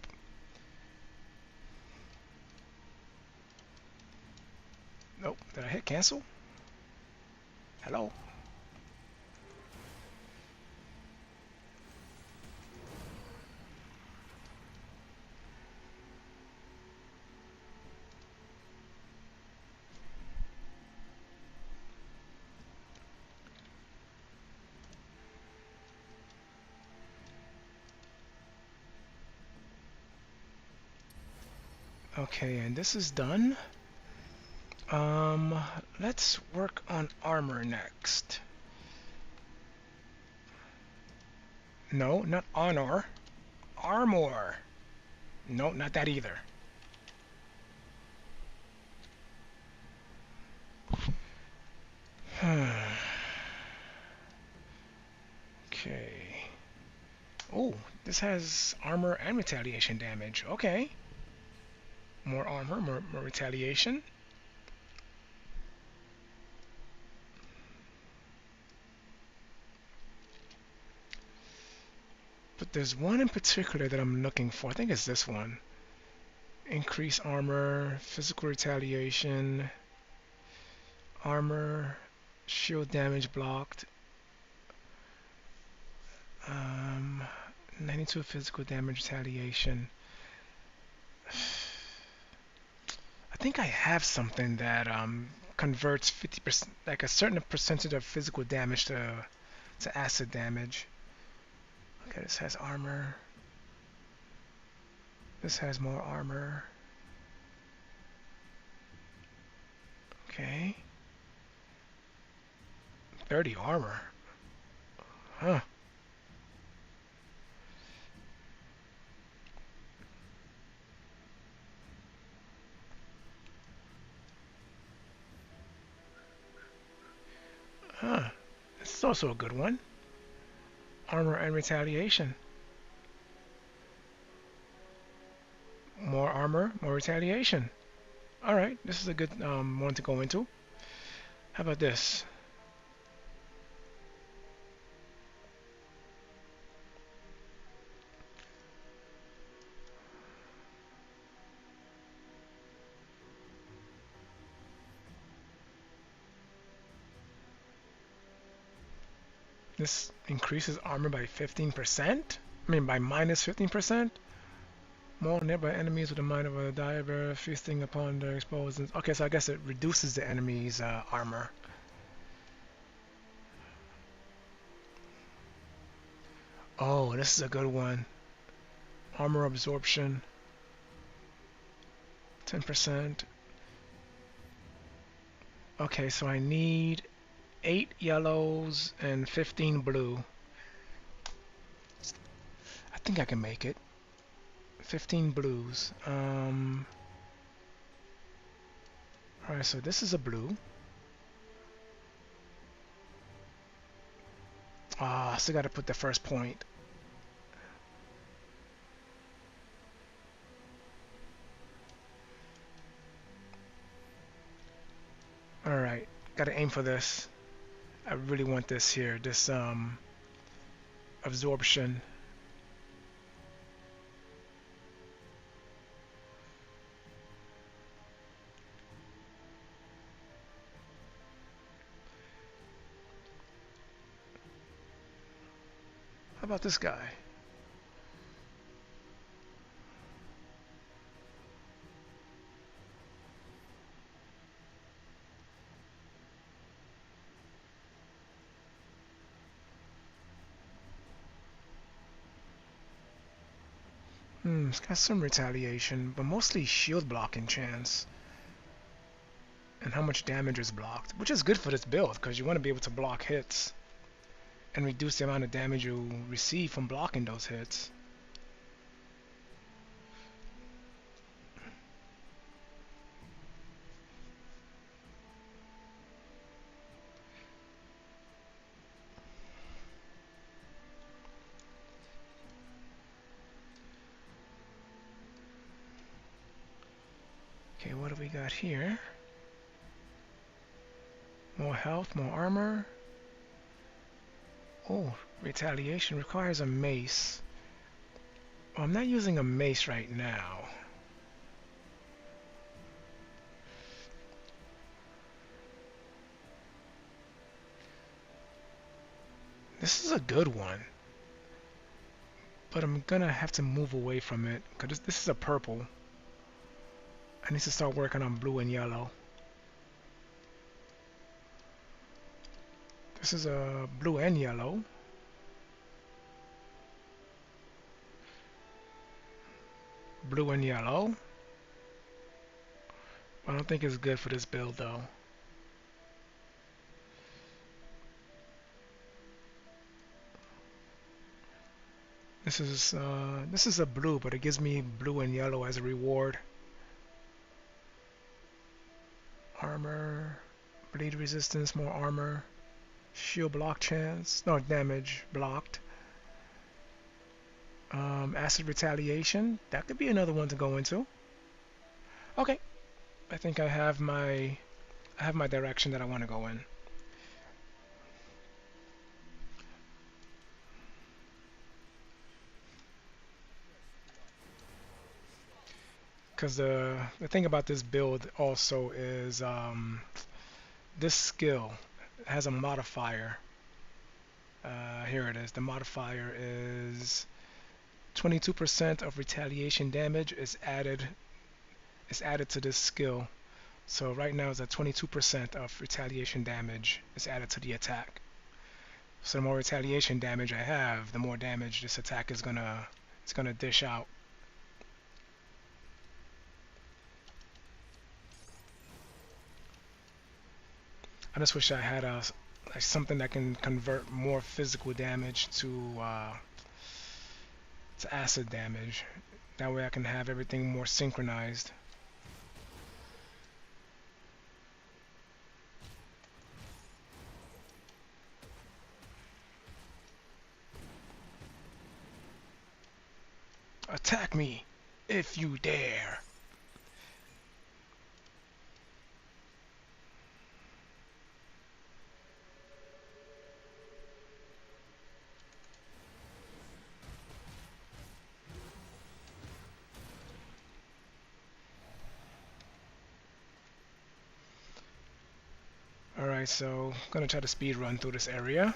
Nope. Did I hit cancel? Hello? Okay, and this is done. Let's work on armor next. No, not honor. armor. No, not that either. Okay. Oh, this has armor and retaliation damage. Okay. More armor, more retaliation. But there's one in particular that I'm looking for. I think it's this one. Increase armor, physical retaliation, armor, shield damage blocked, 92 physical damage retaliation. I think I have something that converts 50%, like a certain percentage of physical damage to acid damage. Okay, this has armor. This has more armor. Okay. 30 armor. Huh. Huh. This is also a good one. Armor and retaliation. More armor, more retaliation. Alright, this is a good one to go into. How about this? This increases armor by 15%? I mean by minus 15%? More nearby enemies with a mind of a diver feasting upon their exposed. Okay, so I guess it reduces the enemy's armor. Oh, this is a good one. Armor absorption. 10%. Okay, so I need 8 yellows and 15 blue. I think I can make it. 15 blues. Alright, so this is a blue. Ah, still gotta put the first point. Alright, gotta aim for this. I really want this here, this absorption. How about this guy? It's got some retaliation, but mostly shield blocking chance. And how much damage is blocked, which is good for this build, because you want to be able to block hits and reduce the amount of damage you receive from blocking those hits. Okay, what do we got here? More health, more armor. Oh, retaliation requires a mace. Well, I'm not using a mace right now. This is a good one. But I'm gonna have to move away from it, because this is a purple. I need to start working on blue and yellow. This is a blue and yellow. Blue and yellow. I don't think it's good for this build though. This is a blue, but it gives me blue and yellow as a reward. Armor, bleed resistance, more armor, shield block chance, no damage blocked. Acid retaliation, that could be another one to go into. Okay, I think I have my direction that I want to go in. Because the thing about this build also is this skill has a modifier. Here it is. The modifier is 22% of retaliation damage is added to this skill. So right now it's at 22% of retaliation damage is added to the attack. So the more retaliation damage I have, the more damage this attack is gonna dish out. I just wish I had a like something that can convert more physical damage to acid damage. That way I can have everything more synchronized. Attack me if you dare. Alright, so I'm gonna try to speed run through this area.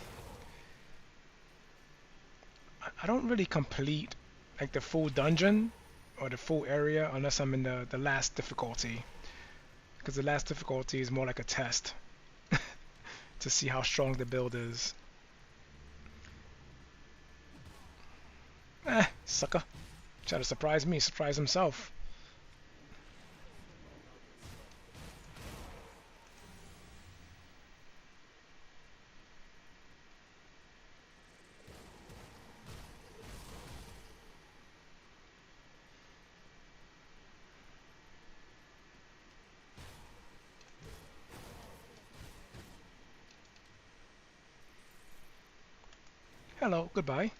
I don't really complete like the full dungeon or the full area unless I'm in the last difficulty. Because the last difficulty is more like a test to see how strong the build is. Sucker. Try to surprise me, surprise himself. Hello, goodbye.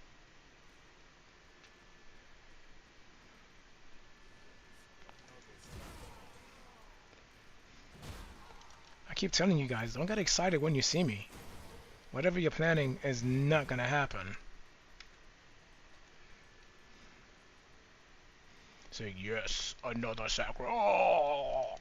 I keep telling you guys, don't get excited when you see me. Whatever you're planning is not gonna happen. Say yes, another sacro. Oh!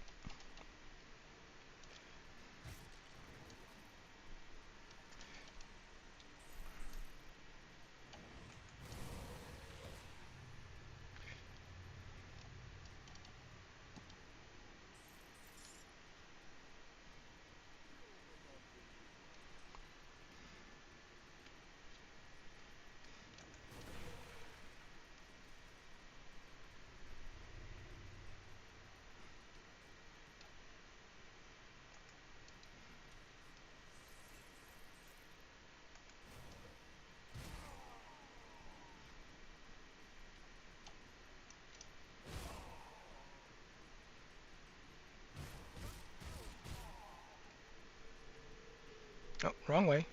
Oh, wrong way.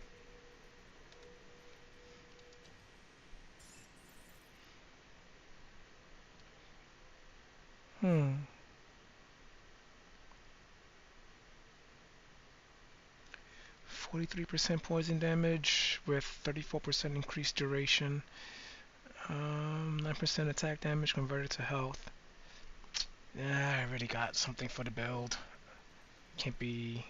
Hmm. 43% poison damage with 34% increased duration. 9% attack damage converted to health. Yeah, I already got something for the build. Can't be.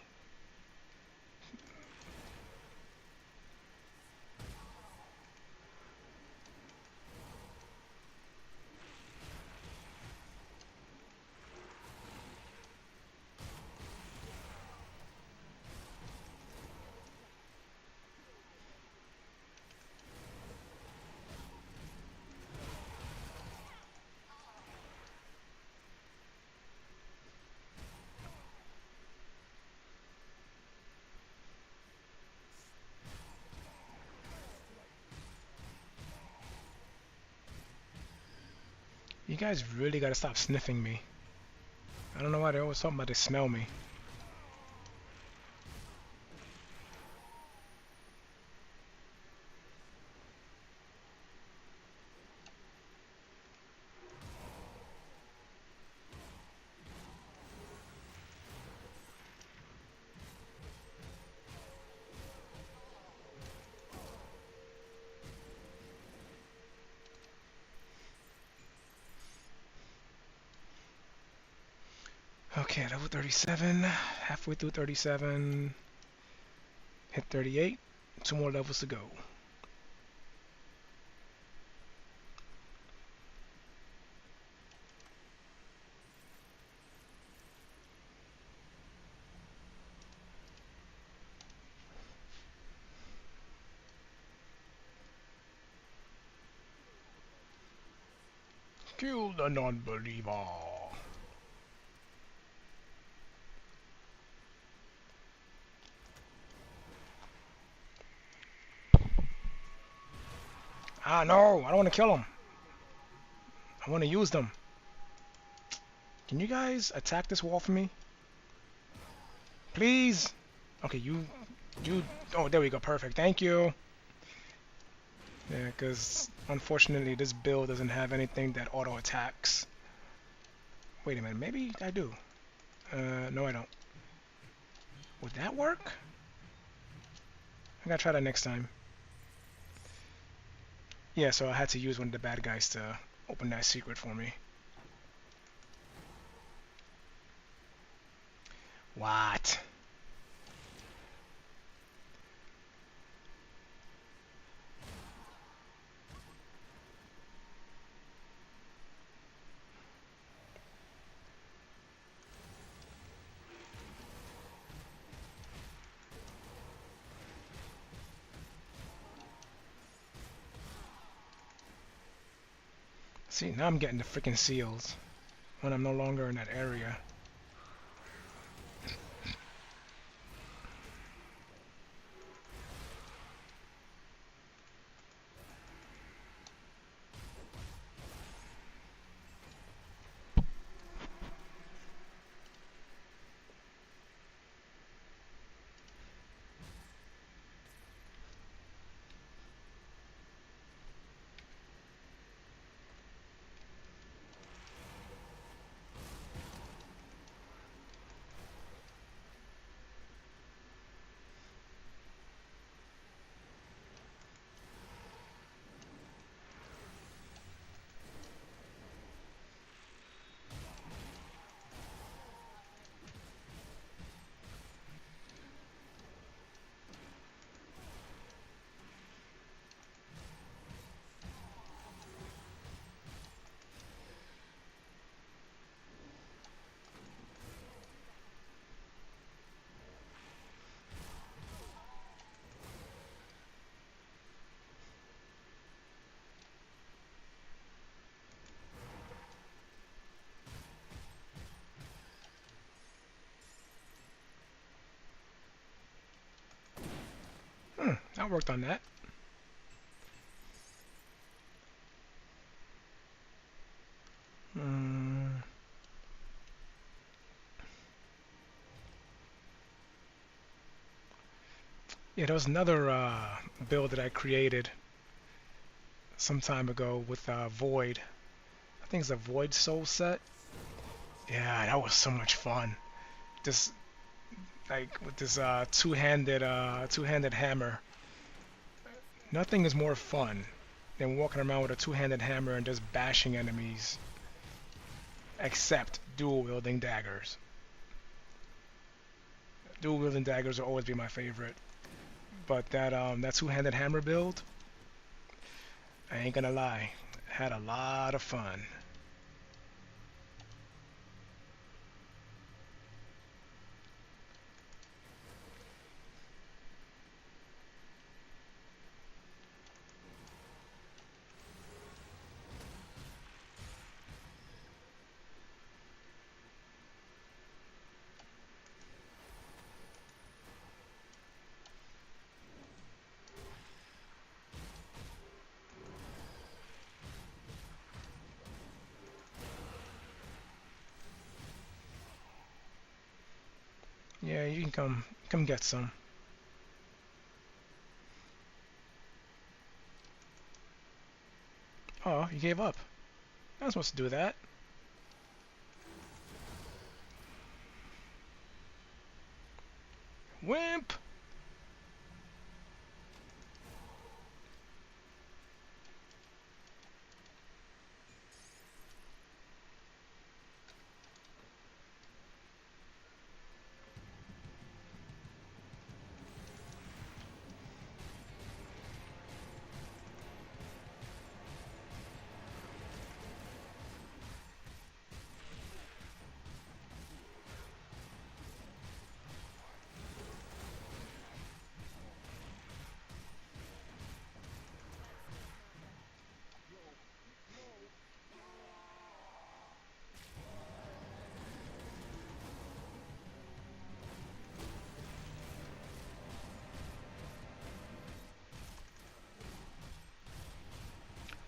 You guys really gotta stop sniffing me. I don't know why they're always talking about they smell me. Okay, level 37, halfway through 37, hit 38, 2 more levels to go. Kill the non-believer. Ah, no, I don't want to kill them. I want to use them. Can you guys attack this wall for me? Please? Okay, you, oh, there we go, perfect, thank you. Yeah, because unfortunately this build doesn't have anything that auto attacks. Wait a minute, maybe I do. No I don't. Would that work? I gotta try that next time. Yeah, so I had to use one of the bad guys to open that secret for me. What? See, now I'm getting the freaking seals when I'm no longer in that area. I worked on that. Yeah, there was another build that I created some time ago with Void. I think it's a Void Soul set. Yeah, that was so much fun. Just like with this two-handed hammer. Nothing is more fun than walking around with a two-handed hammer and just bashing enemies. Except dual-wielding daggers. Dual-wielding daggers will always be my favorite. But that two-handed hammer build, I ain't gonna lie, had a lot of fun. you can come get some. Oh, you gave up. I was supposed to do that. Wimp!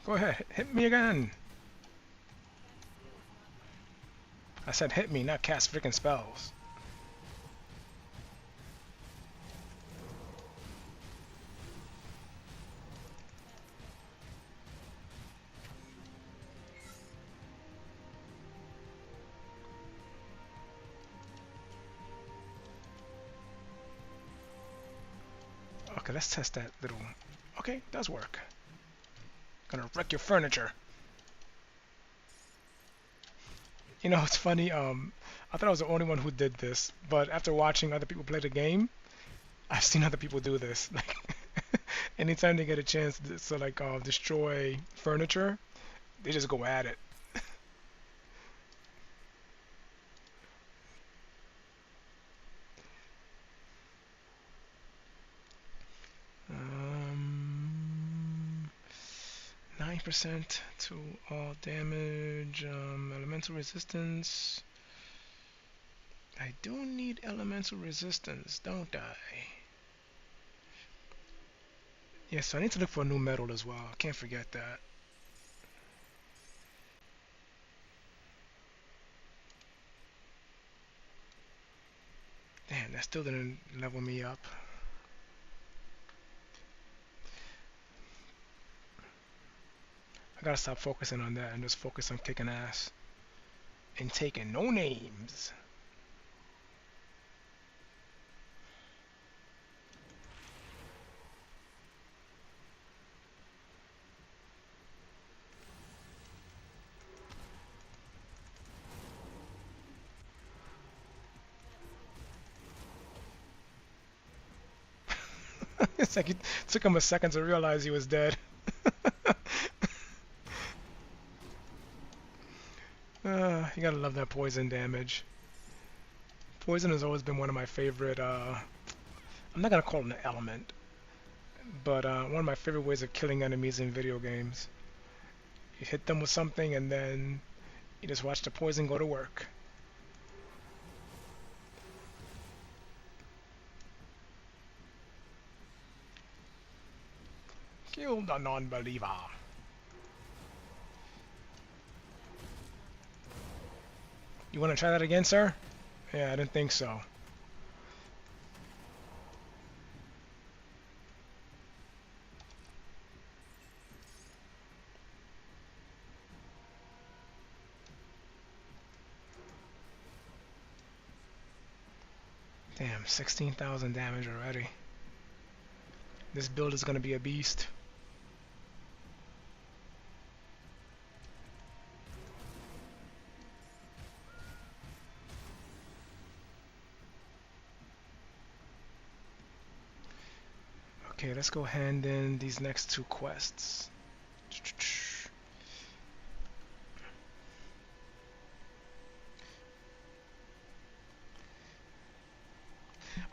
Go ahead, hit me again. I said hit me, not cast freaking spells. Okay, let's test that little... Okay, does work. Gonna wreck your furniture. You know, it's funny, I thought I was the only one who did this, but after watching other people play the game, I've seen other people do this. Like, anytime they get a chance to like destroy furniture, they just go at it. Um, 9% to all damage, elemental resistance. I do need elemental resistance, don't I? Yes, I need to look for a new metal as well. I can't forget that. Damn, that still didn't level me up. I gotta stop focusing on that and just focus on kicking ass and taking no names. It's like it took him a second to realize he was dead. You gotta love that poison damage. Poison has always been one of my favorite, I'm not gonna call it an element, but one of my favorite ways of killing enemies in video games. You hit them with something and then you just watch the poison go to work. Kill the non-believer. You want to try that again, sir? Yeah, I didn't think so. Damn, 16,000 damage already. This build is gonna be a beast. Okay, let's go hand in these next two quests.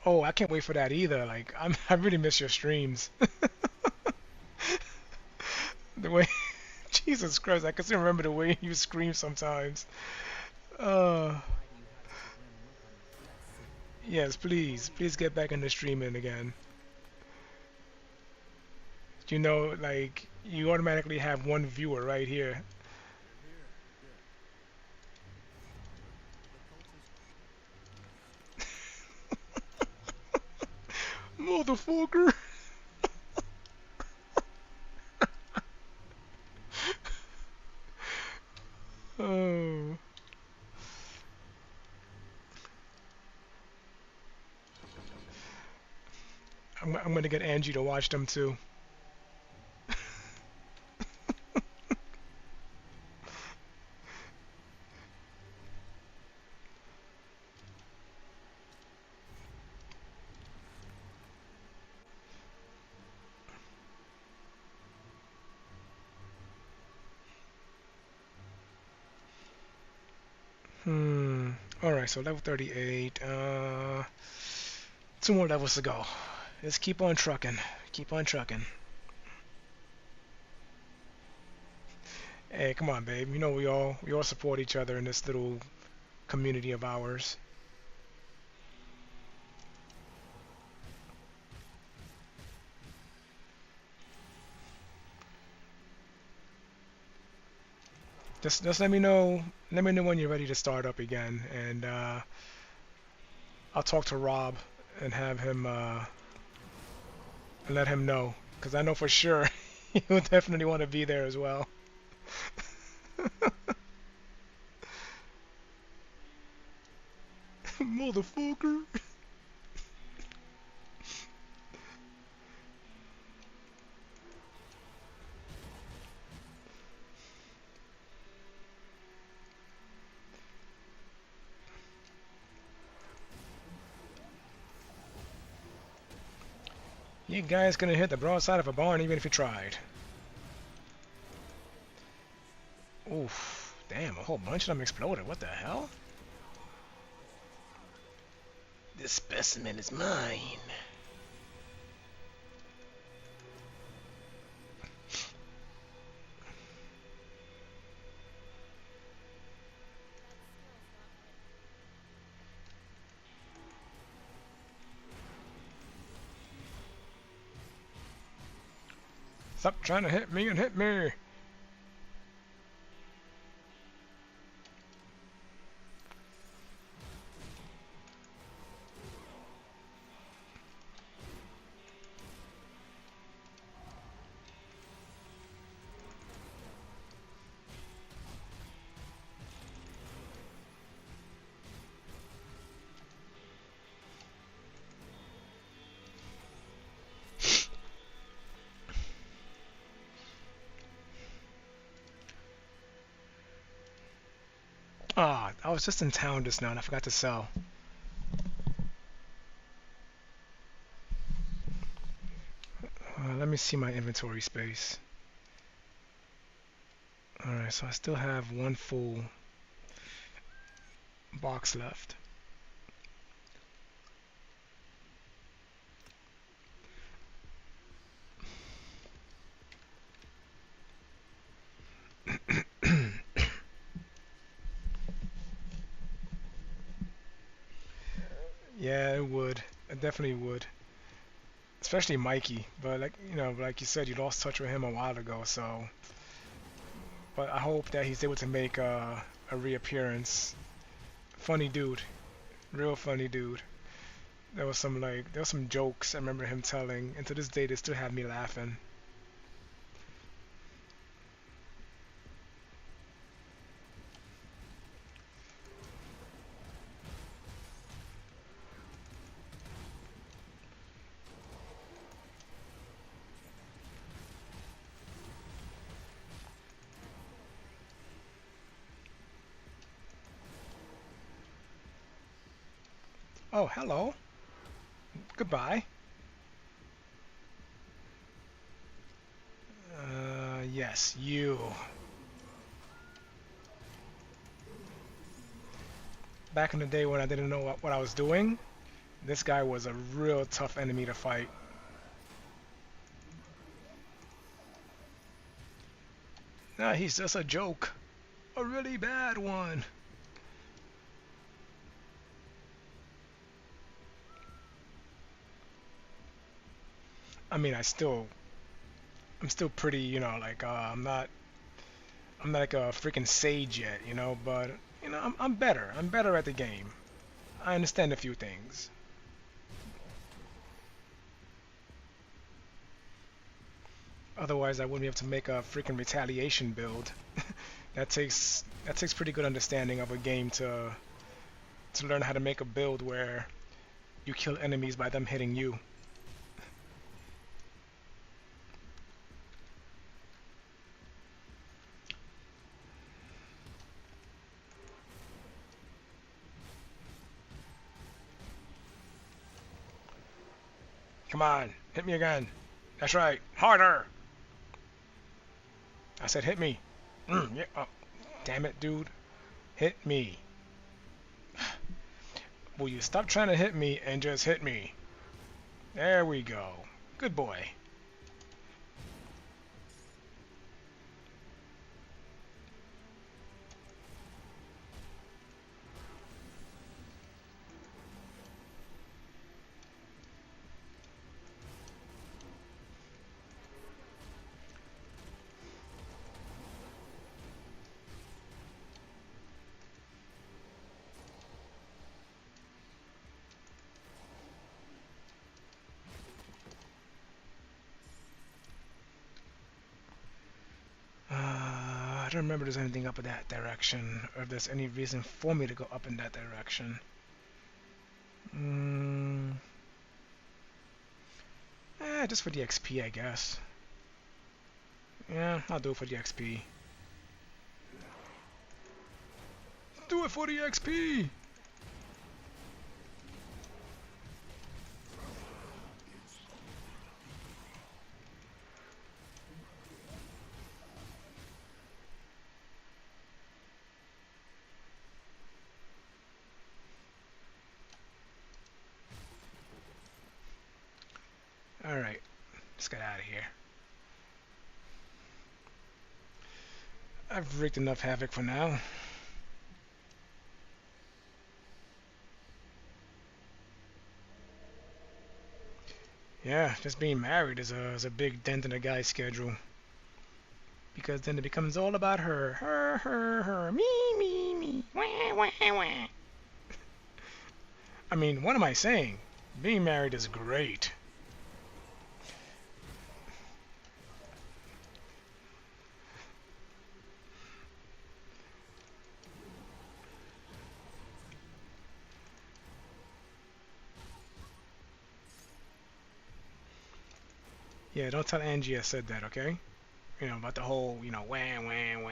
Oh, I can't wait for that either. Like, I really miss your streams. The way, Jesus Christ, I can still remember the way you scream sometimes. Uh, yes, please get back into streaming again. You know, like, you automatically have one viewer right here. Motherfucker! Oh. I'm gonna get Angie to watch them too. Hmm. Alright, so level 38. Two more levels to go. Let's keep on trucking. Keep on trucking. Hey, come on, babe. You know we all support each other in this little community of ours. Just let me know. Let me know when you're ready to start up again, and I'll talk to Rob and have him and let him know, because I know for sure he'll definitely want to be there as well. Motherfucker. You guys gonna hit the broadside of a barn even if you tried. Oof. Damn, a whole bunch of them exploded. What the hell? This specimen is mine. Stop trying to hit me and hit me. Ah, I was just in town just now and I forgot to sell. Let me see my inventory space. Alright, so I still have one full box left. Yeah, it would. It definitely would. Especially Mikey. But like you said, you lost touch with him a while ago, so but I hope that he's able to make a reappearance. Funny dude. Real funny dude. There was some jokes I remember him telling, and to this day they still have me laughing. Oh, hello. Goodbye. Yes, you. Back in the day when I didn't know what I was doing, this guy was a real tough enemy to fight. Nah, he's just a joke. A really bad one. I mean, I'm still pretty, I'm not like a freaking sage yet, but I'm better. I'm better at the game. I understand a few things. Otherwise, I wouldn't be able to make a freaking retaliation build. That takes pretty good understanding of a game to learn how to make a build where you kill enemies by them hitting you. Come on, hit me again. That's right, harder. I said hit me. Yeah. Oh, damn it, dude. Hit me. Will you stop trying to hit me and just hit me? There we go. Good boy. I don't remember if there's anything up in that direction, or if there's any reason for me to go up in that direction. Just for the XP, I guess. Yeah, I'll do it for the XP. Do it for the XP! Alright, let's get out of here. I've wreaked enough havoc for now. Yeah, just being married is a big dent in a guy's schedule. Because then it becomes all about her. Her. Me. Wah, wah, wah. I mean, what am I saying? Being married is great. Yeah, don't tell Angie I said that, okay? You know, about the whole, wah, wah, wah.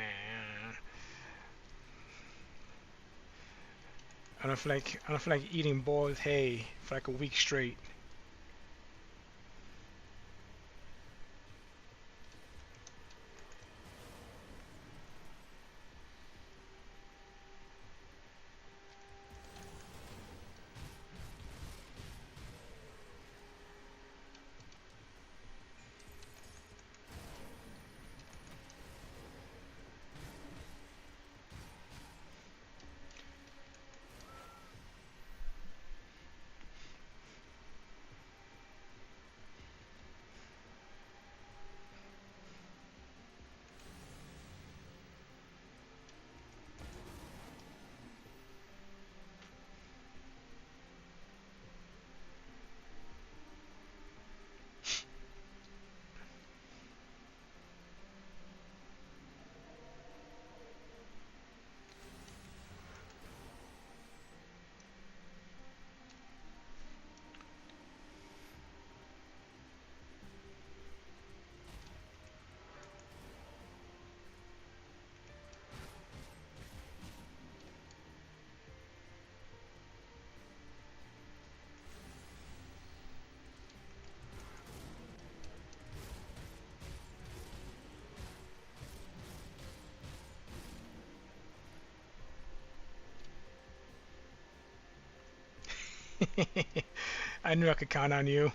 I don't feel like eating boiled hay for like a week straight. I knew I could count on you.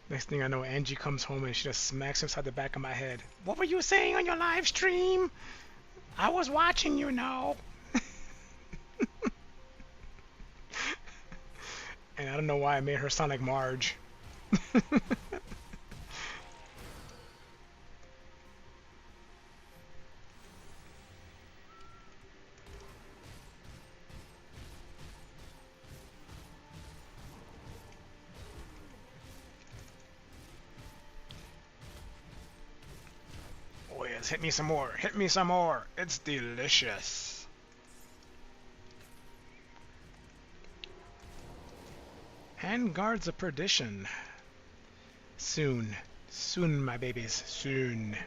Next thing I know, Angie comes home and she just smacks upside the back of my head. What were you saying on your live stream? I was watching, you know. And I don't know why I made her sound like Marge. is. Hit me some more. Hit me some more. It's delicious. And Guards of Perdition. Soon. Soon, my babies. Soon.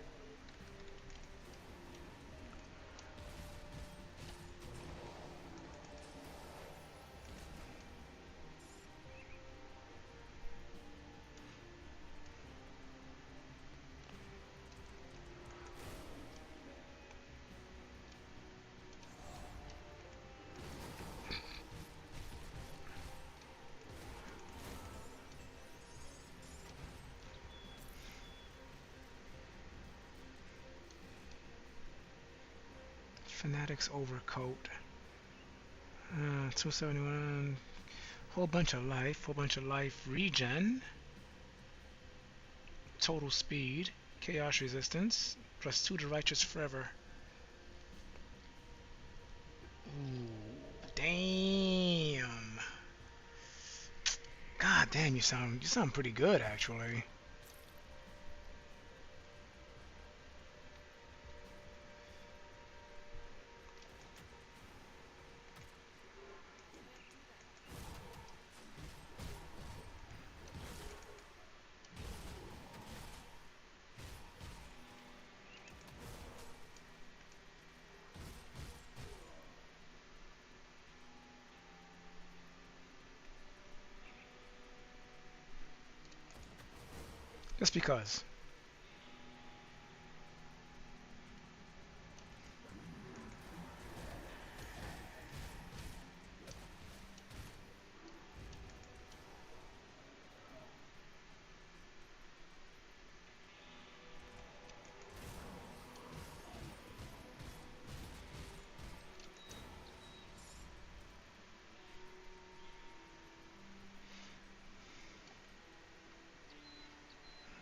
Fanatic's Overcoat. 271. Whole bunch of life regen. Total speed. Chaos resistance. +2 to righteous forever. Ooh, damn. God damn, you sound pretty good actually. Just because.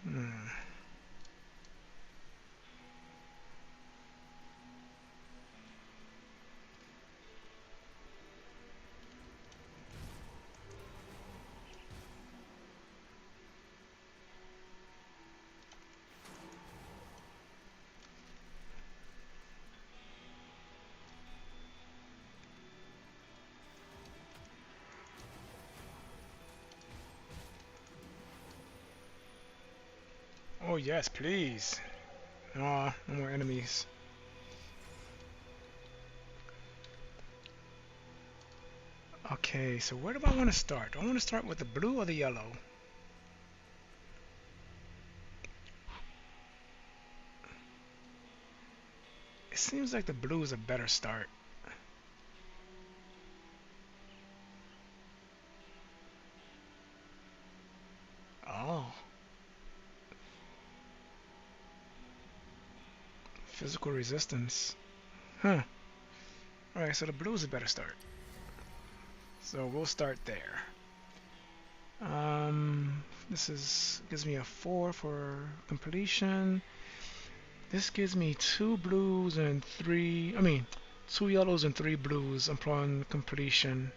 Hmm. 'Oh yes, please. No more enemies. Okay, so where do I want to start? Do I want to start with the blue or the yellow? It seems like the blue is a better start. Oh. Physical resistance. Huh. Alright, so the blue is a better start. So we'll start there. This gives me a 4 for completion. This gives me 2 blues and 3, 2 yellows and 3 blues upon completion.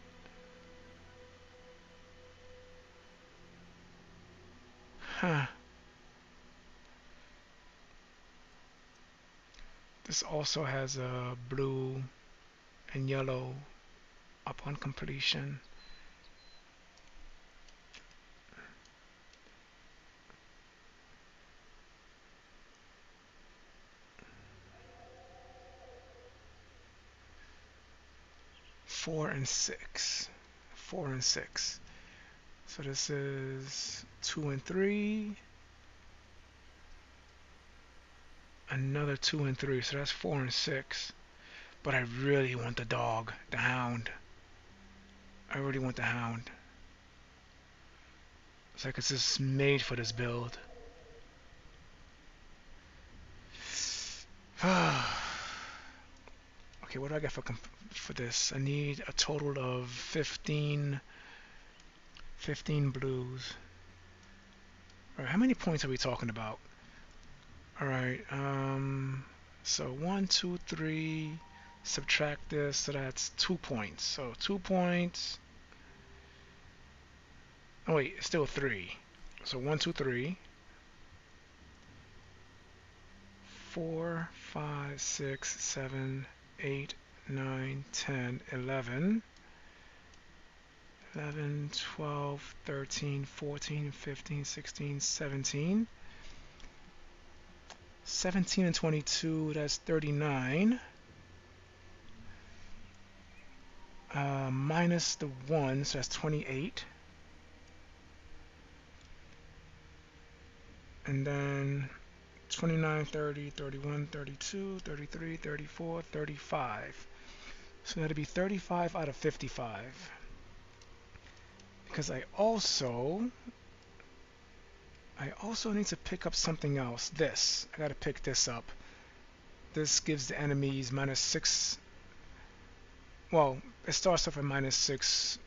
Huh. This also has a blue and yellow upon completion. Four and six. 4 and 6. So this is 2 and 3. Another 2 and 3. So that's 4 and 6. But I really want the dog, the hound. I really want the hound. It's like it's just made for this build. Okay, what do I get for this? I need a total of 15 blues. Alright, how many points are we talking about? Alright, so 1, 2, 3, subtract this, so that's 2 points. So 2 points. Oh wait, it's still 3. So 1, 2, 3. 4, 5, 6, 7, 8, 9, 10, 11, 11, 12, 13, 14, 15, 16, 17. 17 and 22, that's 39. Minus the 1, so that's 28. And then 29, 30, 31, 32, 33, 34, 35. So that'd be 35 out of 55. Because I also need to pick up something else. This. I gotta pick this up. This gives the enemies minus 6. Well, it starts off at minus 6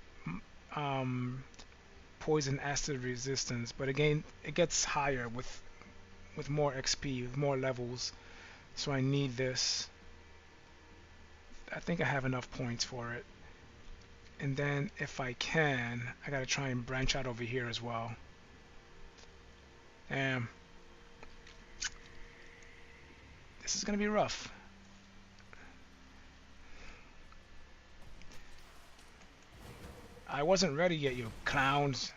poison acid resistance, but again, it gets higher with more XP, with more levels. So I need this. I think I have enough points for it. And then if I can, I gotta try and branch out over here as well. Damn. This is gonna be rough. I wasn't ready yet, you clowns.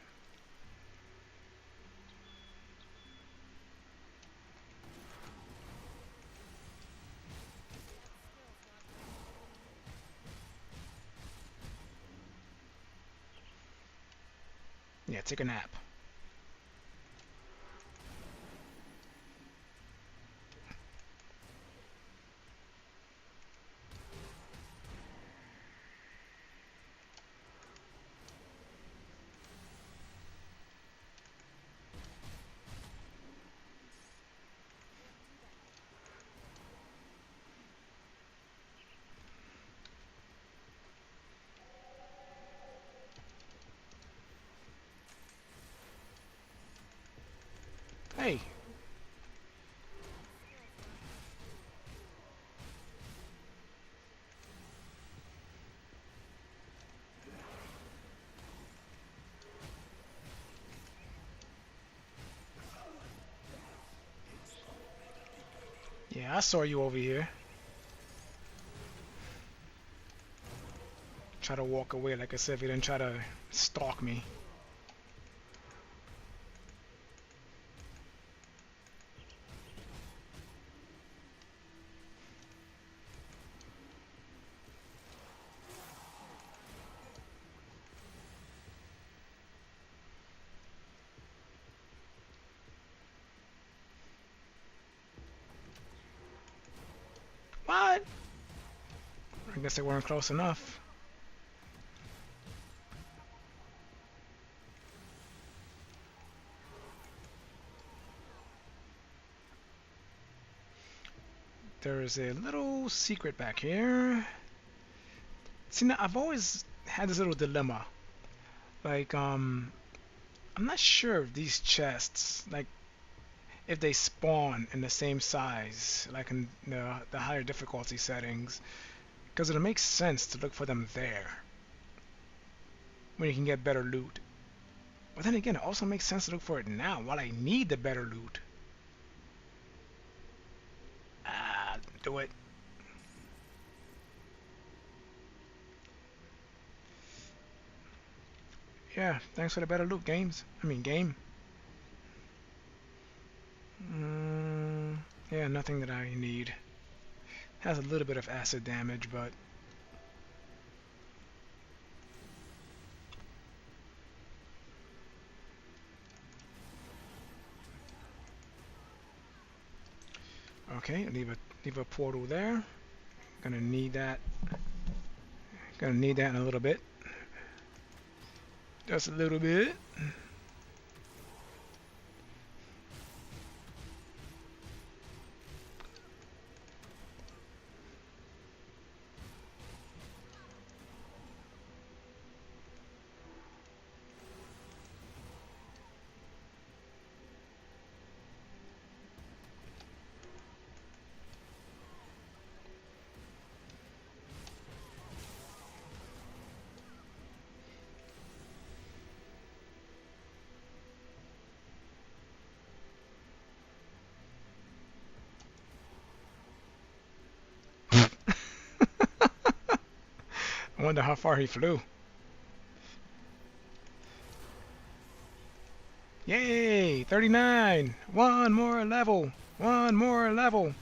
Yeah, take a nap. Hey. Yeah, I saw you over here. Try to walk away, like I said, if you didn't try to stalk me. What? I guess they weren't close enough. There is a little secret back here. See, now I've always had this little dilemma. Like, I'm not sure if these chests, like, if they spawn in the same size, like in the higher difficulty settings, because it makes sense to look for them there when you can get better loot. But then again, it also makes sense to look for it now while I need the better loot. Ah, do it. Yeah, thanks for the better loot, game. Yeah, nothing that I need. Has a little bit of acid damage, but okay. Leave a portal there. Gonna need that. Gonna need that in a little bit. Just a little bit. I wonder how far he flew. Yay! 39! One more level! One more level!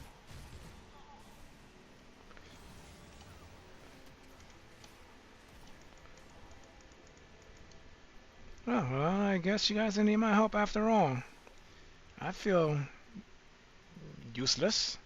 Oh, well, I guess you guys didn't need my help after all. I feel useless.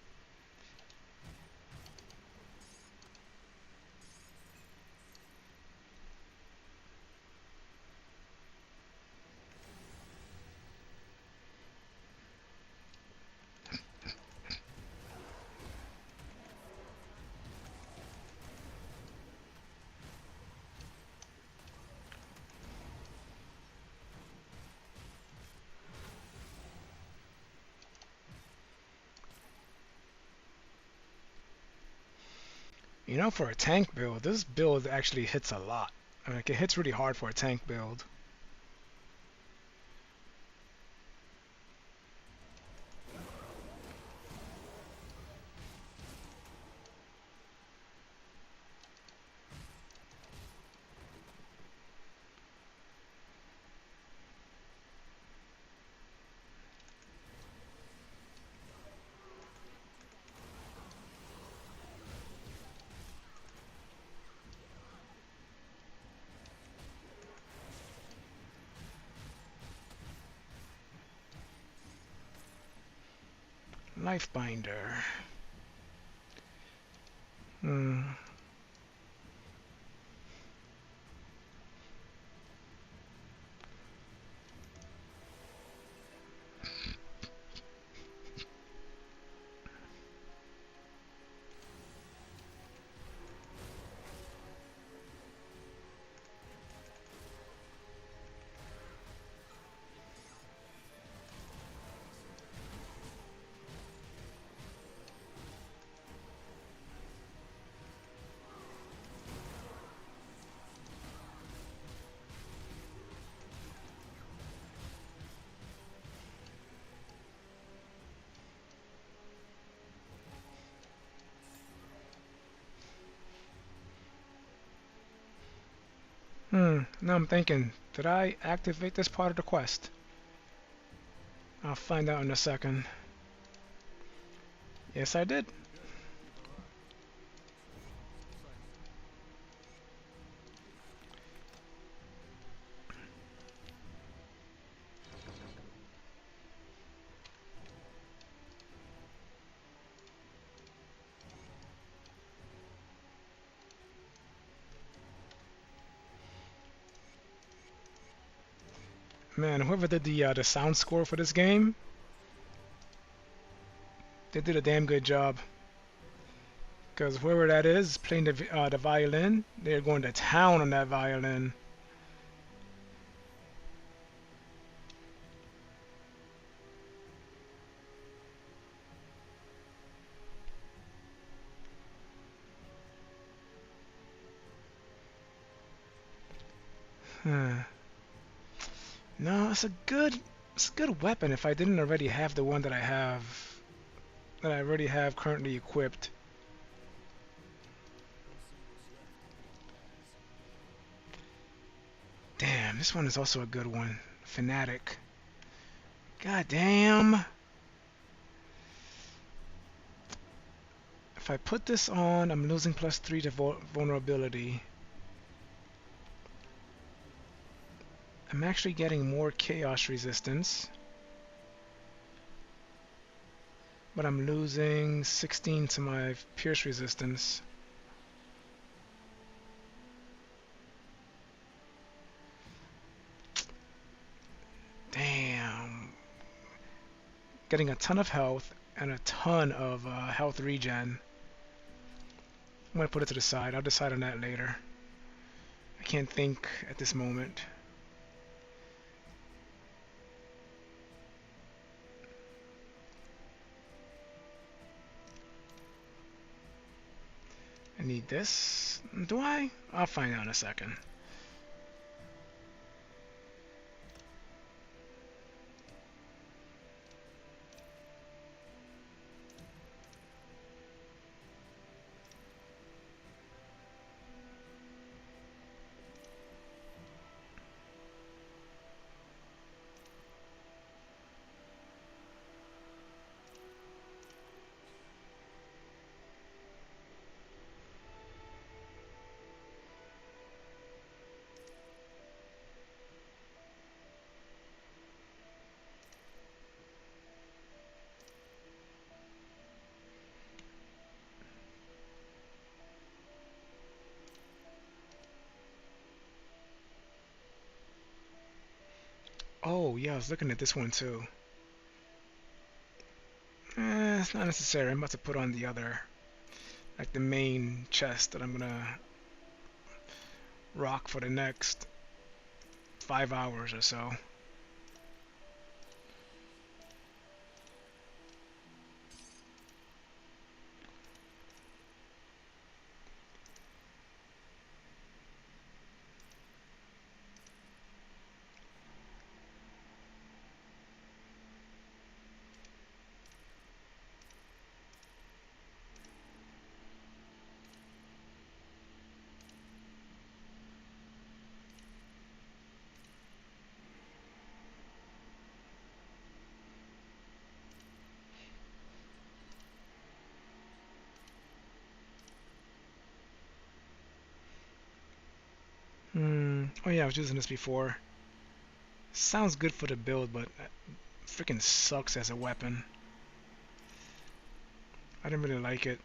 You know, for a tank build, this build actually hits a lot. Like, it hits really hard for a tank build. Lifebinder. Hmm. Now I'm thinking, did I activate this part of the quest? I'll find out in a second. Yes, I did. Man, whoever did the sound score for this game, they did a damn good job. Because whoever that is playing the violin, they're going to town on that violin. Huh. No, it's a good weapon if I didn't already have the one that I already have currently equipped. Damn, this one is also a good one. Fanatic. God damn. If I put this on, I'm losing +3 to vulnerability. I'm actually getting more chaos resistance. But I'm losing 16 to my pierce resistance. Damn. Getting a ton of health and a ton of health regen. I'm going to put it to the side. I'll decide on that later. I can't think at this moment. I need this. Do I? I'll find out in a second. Oh, yeah, I was looking at this one too. It's not necessary. I'm about to put on the other, like the main chest that I'm gonna rock for the next 5 hours or so. Oh yeah, I was using this before. Sounds good for the build, but it freaking sucks as a weapon. I didn't really like it.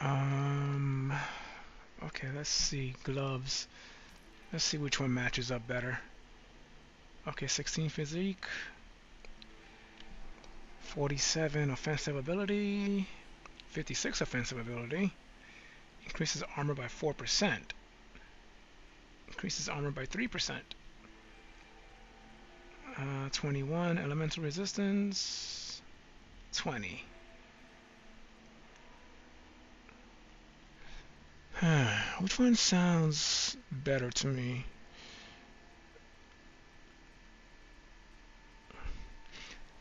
Um, okay, let's see. Gloves. Let's see which one matches up better. Okay, 16 physique, 47 offensive ability, 56 offensive ability. Increases armor by 4%. Increases armor by 3%. 21 elemental resistance. 20. Which one sounds better to me?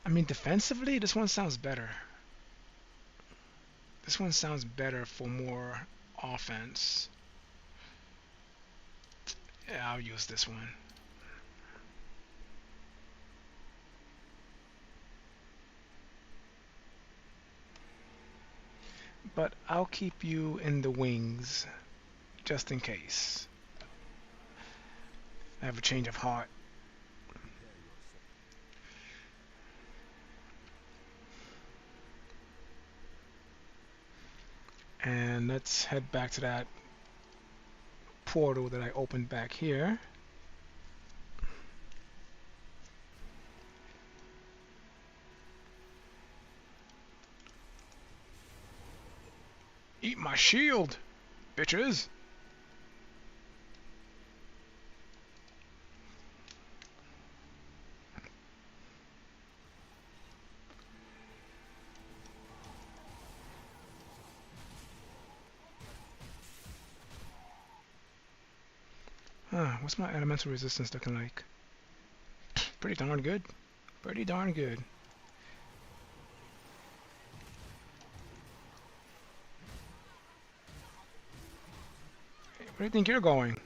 I mean, defensively, this one sounds better. This one sounds better for more offense. Yeah, I'll use this one. But I'll keep you in the wings, just in case. I have a change of heart. And let's head back to that portal that I opened back here. Eat my shield, bitches! What's my elemental resistance looking like? Pretty darn good. Pretty darn good. Hey, where do you think you're going?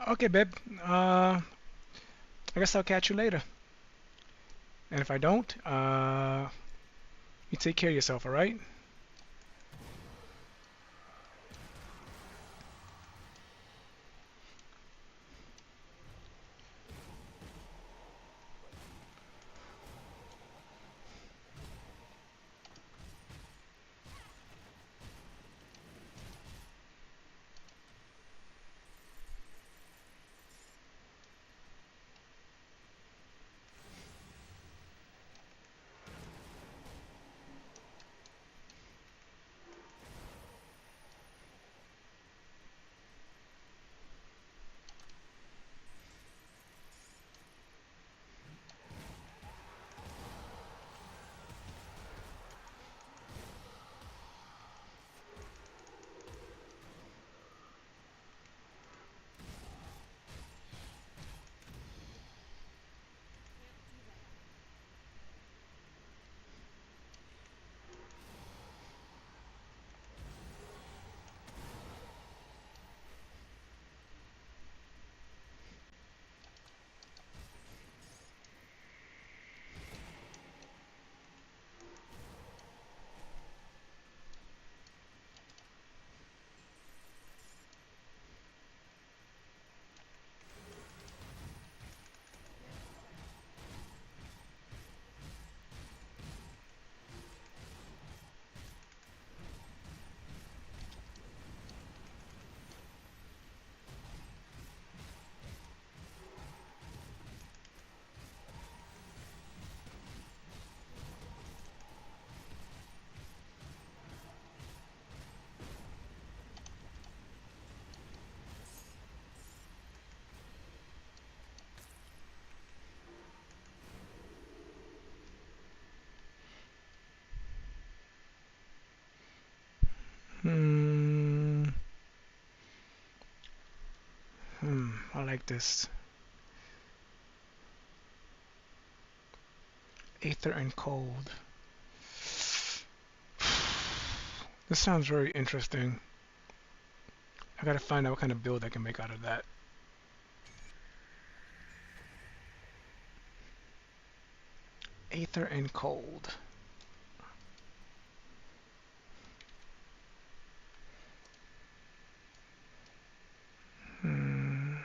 Okay, babe. I guess I'll catch you later. And if I don't, you take care of yourself, all right? Hmm. I like this. Aether and cold. This sounds very interesting. I gotta find out what kind of build I can make out of that. Aether and cold. Hmm.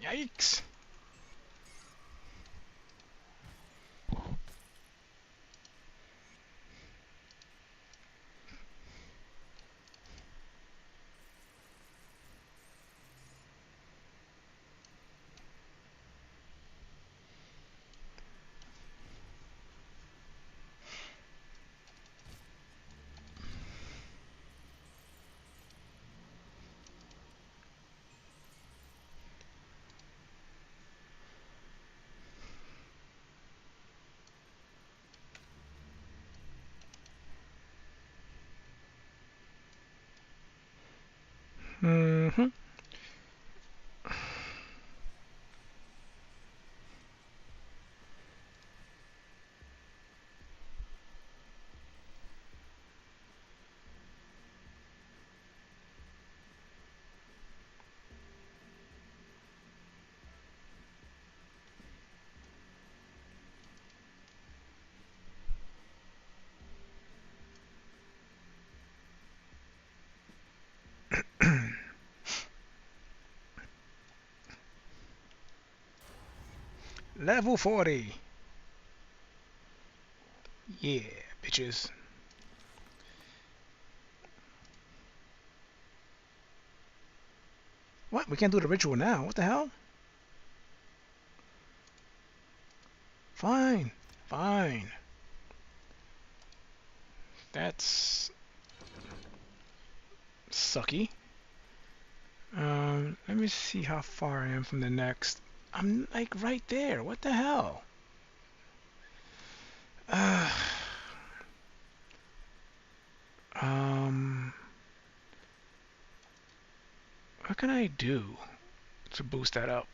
Yikes. Mm-hmm. Level 40. Yeah, bitches. What? We can't do the ritual now. What the hell? Fine. Fine. That's sucky. Let me see how far I am from the next. I'm like right there. What the hell? Uh, um, what can I do to boost that up?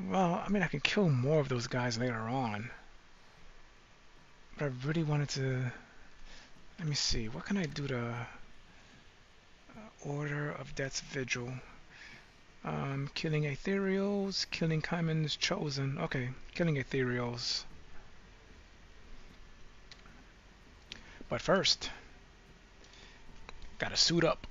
Well, I mean, I can kill more of those guys later on. But I really wanted to. Let me see. What can I do to Order of Death's Vigil? Killing ethereals, killing Kaiman's chosen. Okay, killing ethereals. But first, gotta suit up.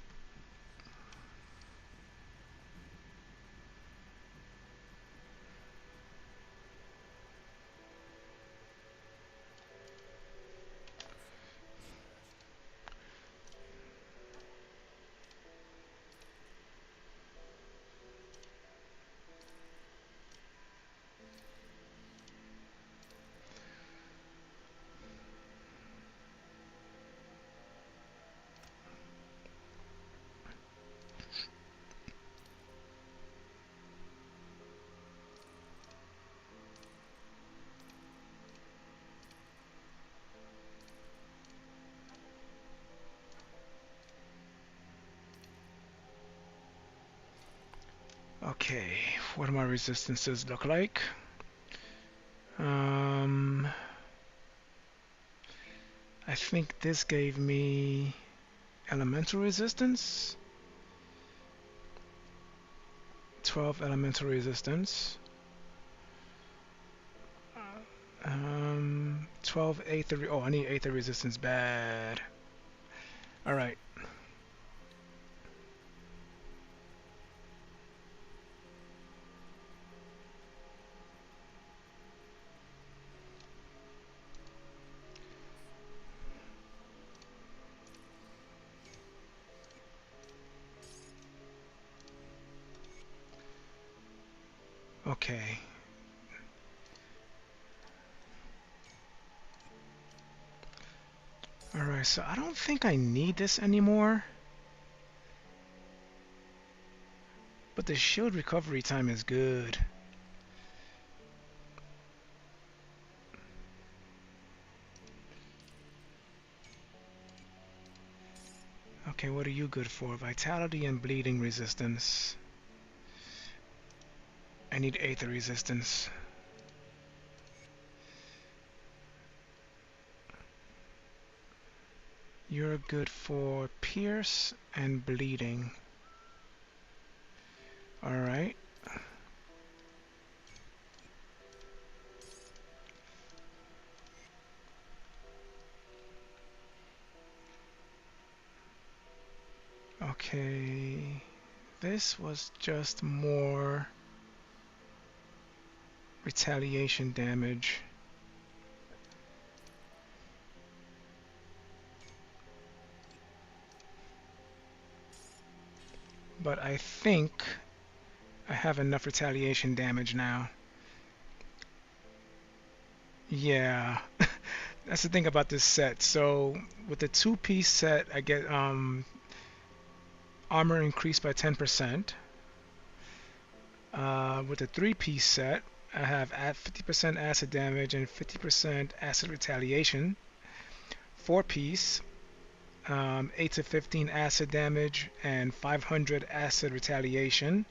Okay, what do my resistances look like? Um, I think this gave me elemental resistance. 12 elemental resistance. 12 aether. Oh, I need aether resistance bad. All right. Okay. All right. So I don't think I need this anymore. But the shield recovery time is good. Okay, what are you good for? Vitality and bleeding resistance. I need aether resistance. You're good for pierce and bleeding. Alright. this was just more retaliation damage. But I think I have enough retaliation damage now. Yeah, that's the thing about this set. So with the two-piece set, I get armor increased by 10%. With the three-piece set, I have at 50% acid damage and 50% acid retaliation. Four-piece, 8 to 15 acid damage and 500 acid retaliation.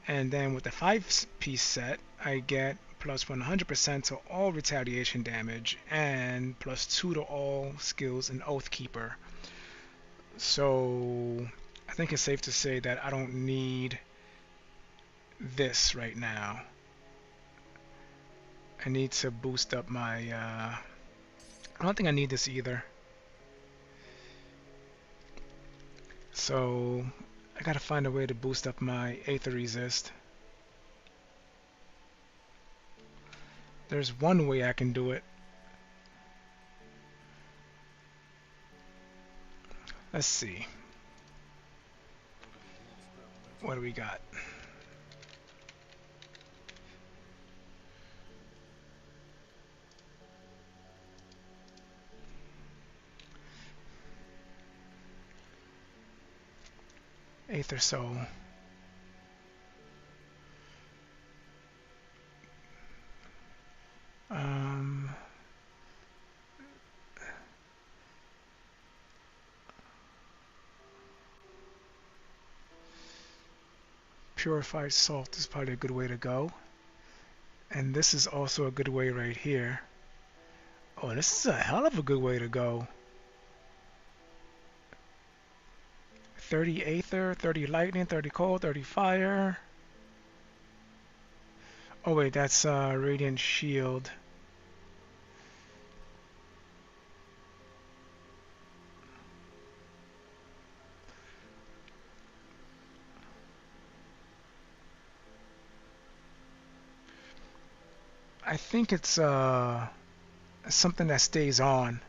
And then with the five-piece set, I get plus 100% to all retaliation damage and plus 2 to all skills in Oathkeeper. So I think it's safe to say that I don't need this right now. I need to boost up my I don't think I need this either. So I gotta find a way to boost up my Aether Resist. There's one way I can do it. Let's see. What do we got? Aether Soul. Purified Salt is probably a good way to go. And this is also a good way right here. Oh, this is a hell of a good way to go. 30 Aether, 30 Lightning, 30 Cold, 30 Fire. Oh wait, that's Radiant Shield. I think it's something that stays on.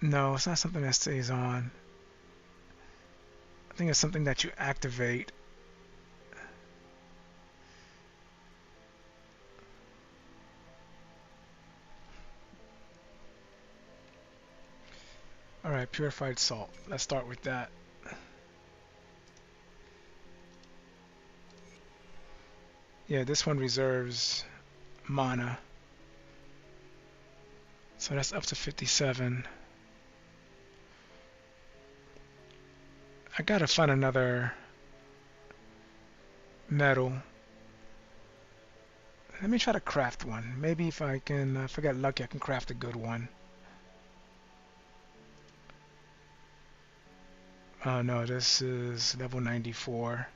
No, it's not something that stays on. I think it's something that you activate. Alright, Purified Salt. Let's start with that. Yeah, this one reserves mana. So that's up to 57. I gotta find another metal. Let me try to craft one. Maybe if I can, if I get lucky, I can craft a good one. Oh no, this is level 94.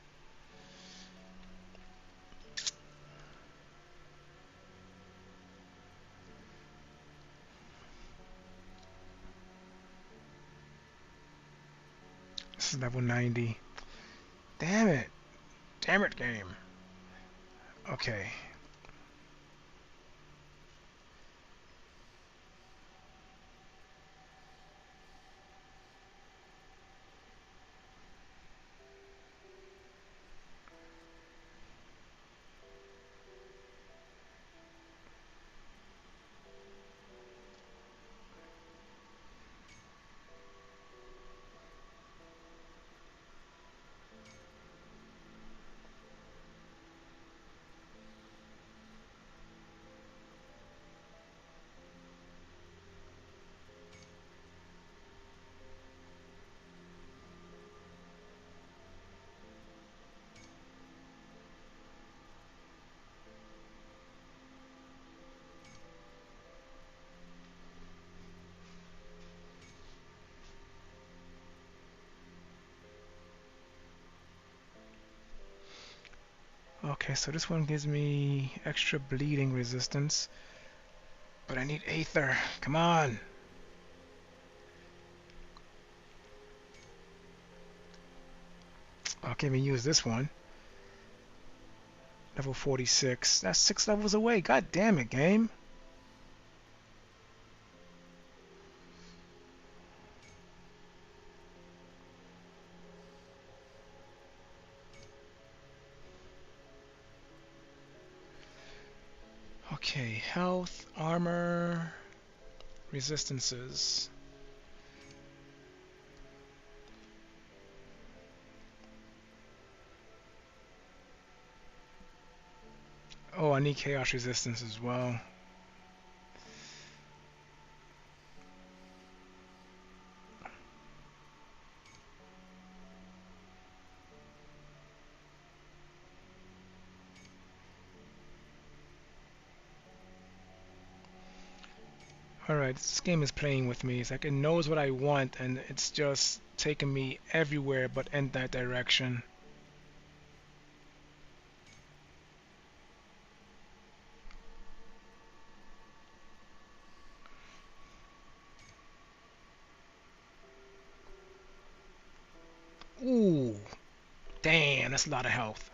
This is level 90. Damn it. Damn it, game. Okay. Okay, so this one gives me extra bleeding resistance, but I need Aether. Come on. Okay, let me use this one. Level 46. That's 6 levels away. God damn it, game. Okay, health, armor, resistances. Oh, I need chaos resistance as well. Alright, this game is playing with me. It's like it knows what I want and it's just taking me everywhere but in that direction. Ooh, damn, that's a lot of health.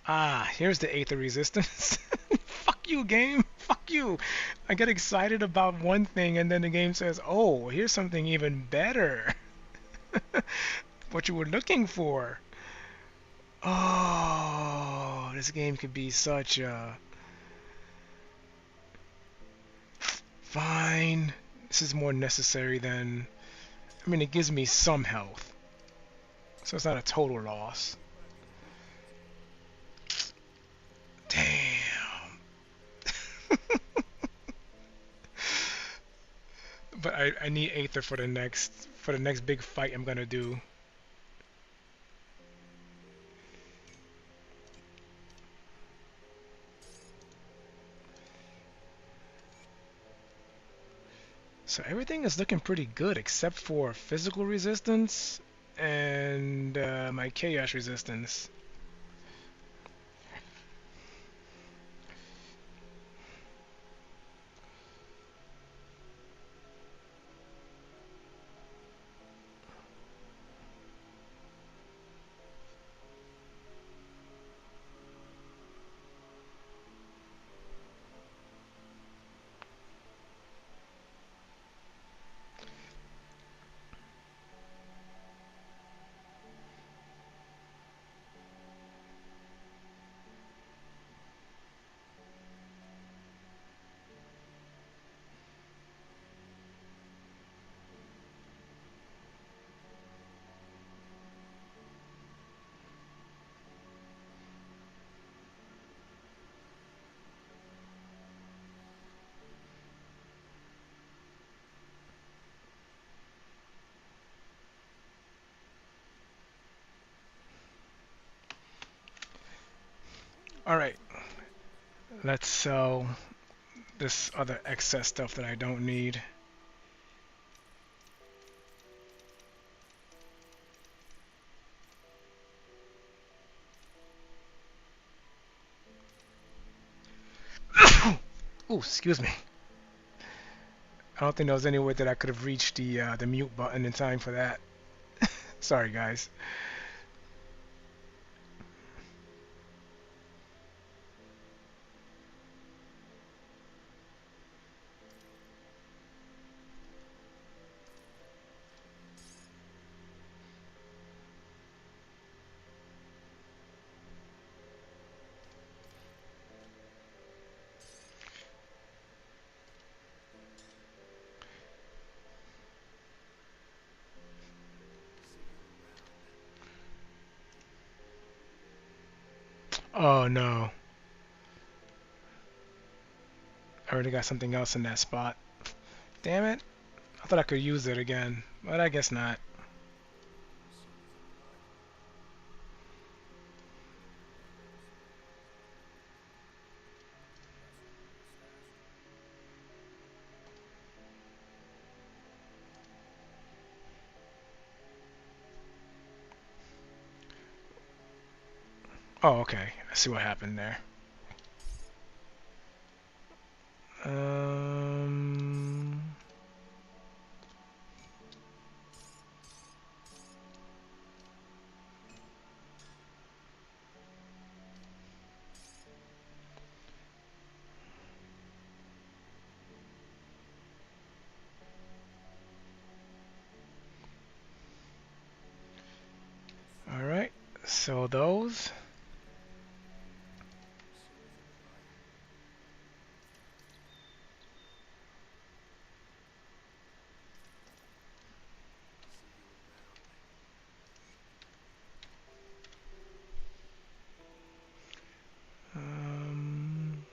Ah, here's the Aether resistance. Fuck you, game. Fuck you. I get excited about one thing and then the game says, oh, here's something even better. What you were looking for. Oh, this game could be such a... Fine. This is more necessary than... I mean, it gives me some health. So it's not a total loss. Damn. But I need Aether for the next big fight I'm gonna do. So everything is looking pretty good except for physical resistance and my chaos resistance. Alright, let's sell this other excess stuff that I don't need. Ooh, excuse me. I don't think there was any way that I could have reached the mute button in time for that. Sorry, guys. Oh no. I already got something else in that spot. Damn it. I thought I could use it again, but I guess not. Oh, okay. I see what happened there. Um, all right. So those. Um,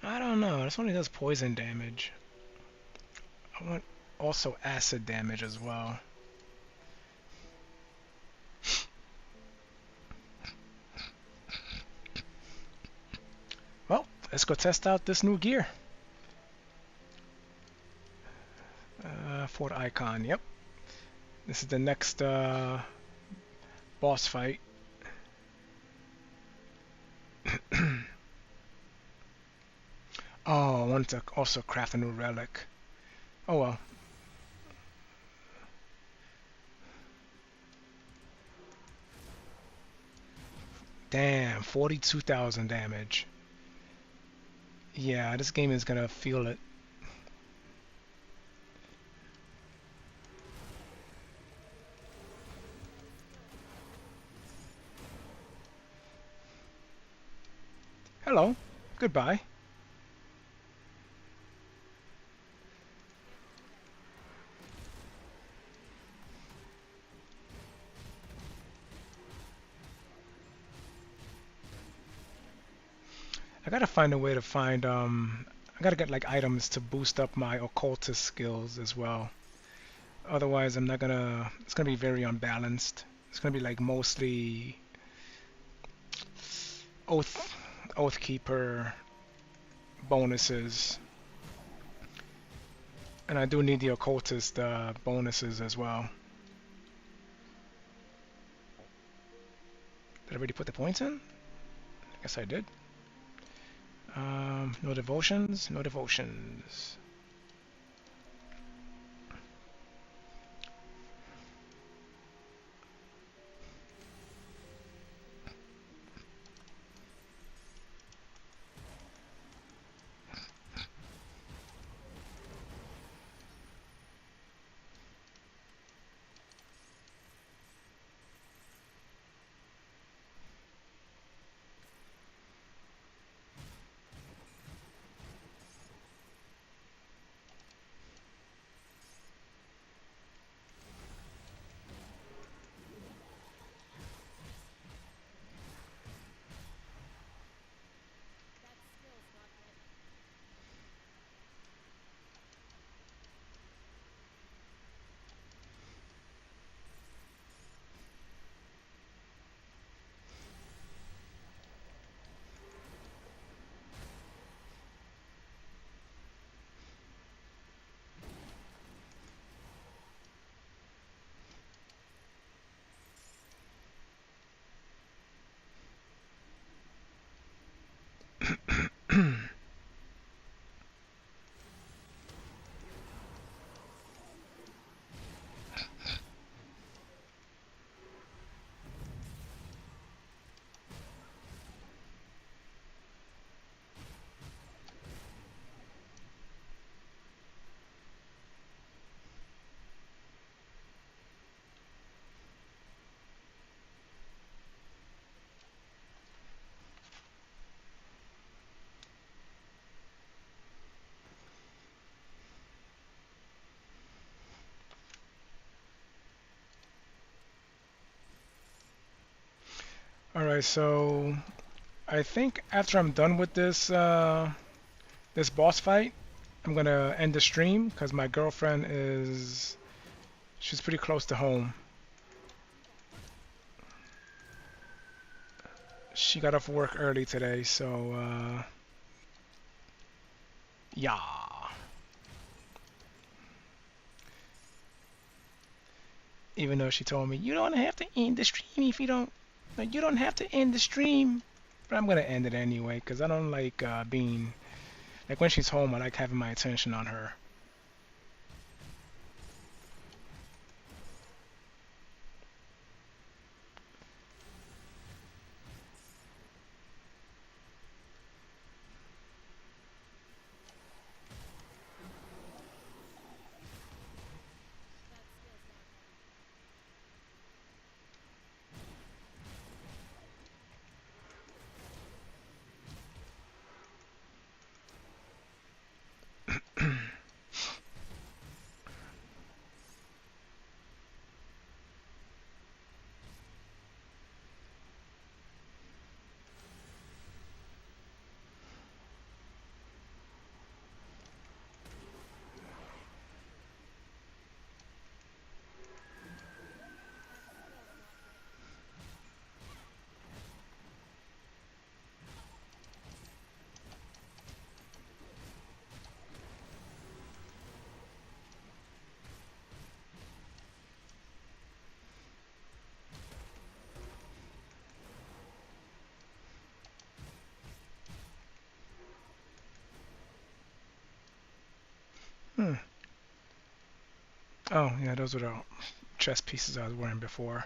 I don't know. This only does poison damage. I want also acid damage as well. Well, let's go test out this new gear. Fort Icon. Yep. This is the next boss fight. Oh, I wanted to also craft a new relic. Oh well. Damn, 42,000 damage. Yeah, this game is gonna feel it. Hello. Goodbye. I gotta find a way to find I gotta get like items to boost up my occultist skills as well. Otherwise I'm not gonna it's gonna be very unbalanced. It's gonna be like mostly oath keeper bonuses. And I do need the occultist bonuses as well. Did I already put the points in? I guess I did. No devotions, no devotions. Alright, so I think after I'm done with this boss fight, I'm gonna end the stream because my girlfriend she's pretty close to home. She got off work early today, so yeah. Even though she told me you don't have to end the stream if you don't No, you don't have to end the stream. But I'm gonna end it anyway, because I don't like being... Like when she's home, I like having my attention on her. Hmm. Oh, yeah, those are the chess pieces I was wearing before.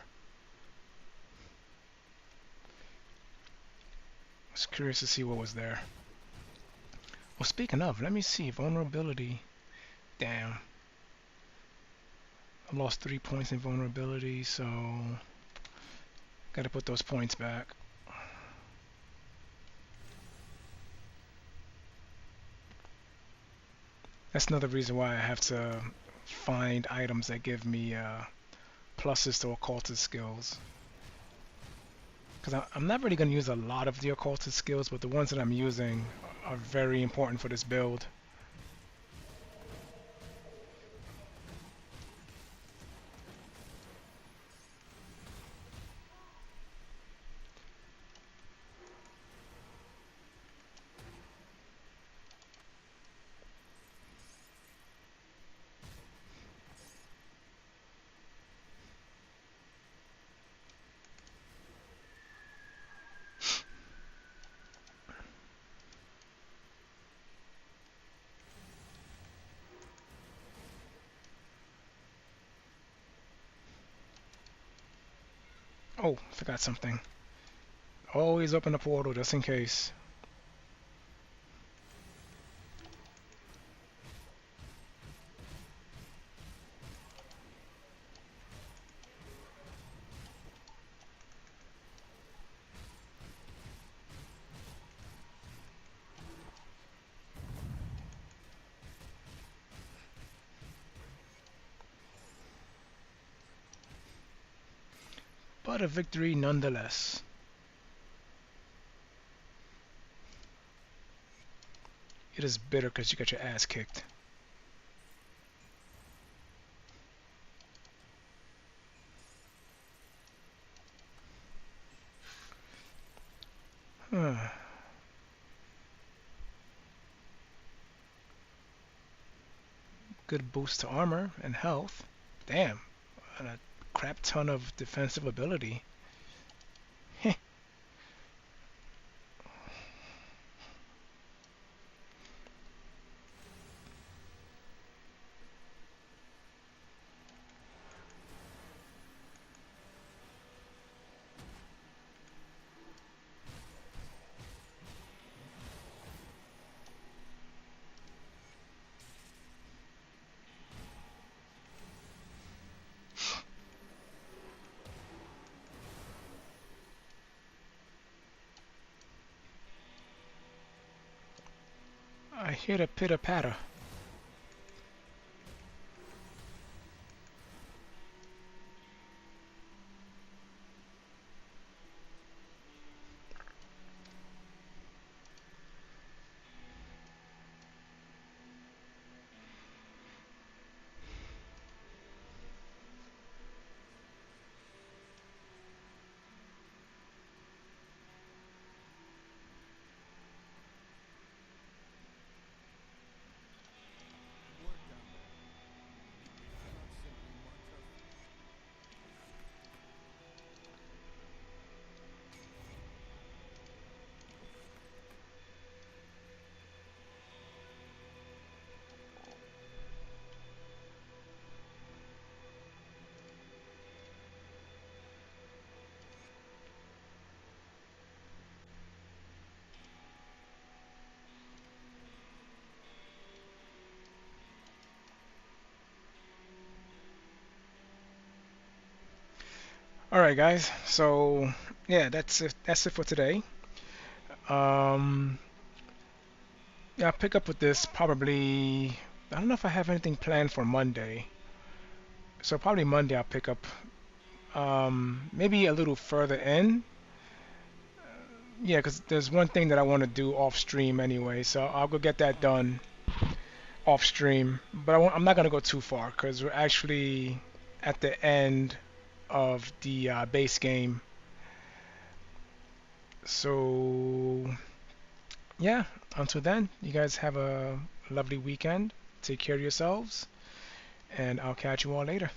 I was curious to see what was there. Well, speaking of, let me see. Vulnerability. Damn. I lost 3 points in vulnerability, so... Gotta put those points back. That's another reason why I have to find items that give me pluses to occultist skills. Because I'm not really going to use a lot of the occultist skills, but the ones that I'm using are very important for this build. Oh, forgot something. Always open the portal just in case. But a victory nonetheless. It is bitter because you got your ass kicked. Huh. Good boost to armor and health. Damn. And a crap ton of defensive ability. Heh. I hear a pitter patter. All right, guys. So yeah, that's it. That's it for today. Um, yeah, I'll pick up with this probably. I don't know if I have anything planned for Monday. So probably Monday I'll pick up. Maybe a little further in. Yeah, because there's one thing that I want to do off stream anyway. So I'll go get that done off stream. But I'm not gonna go too far because we're actually at the end of the base game. So yeah, until then, you guys have a lovely weekend. Take care of yourselves, and I'll catch you all later.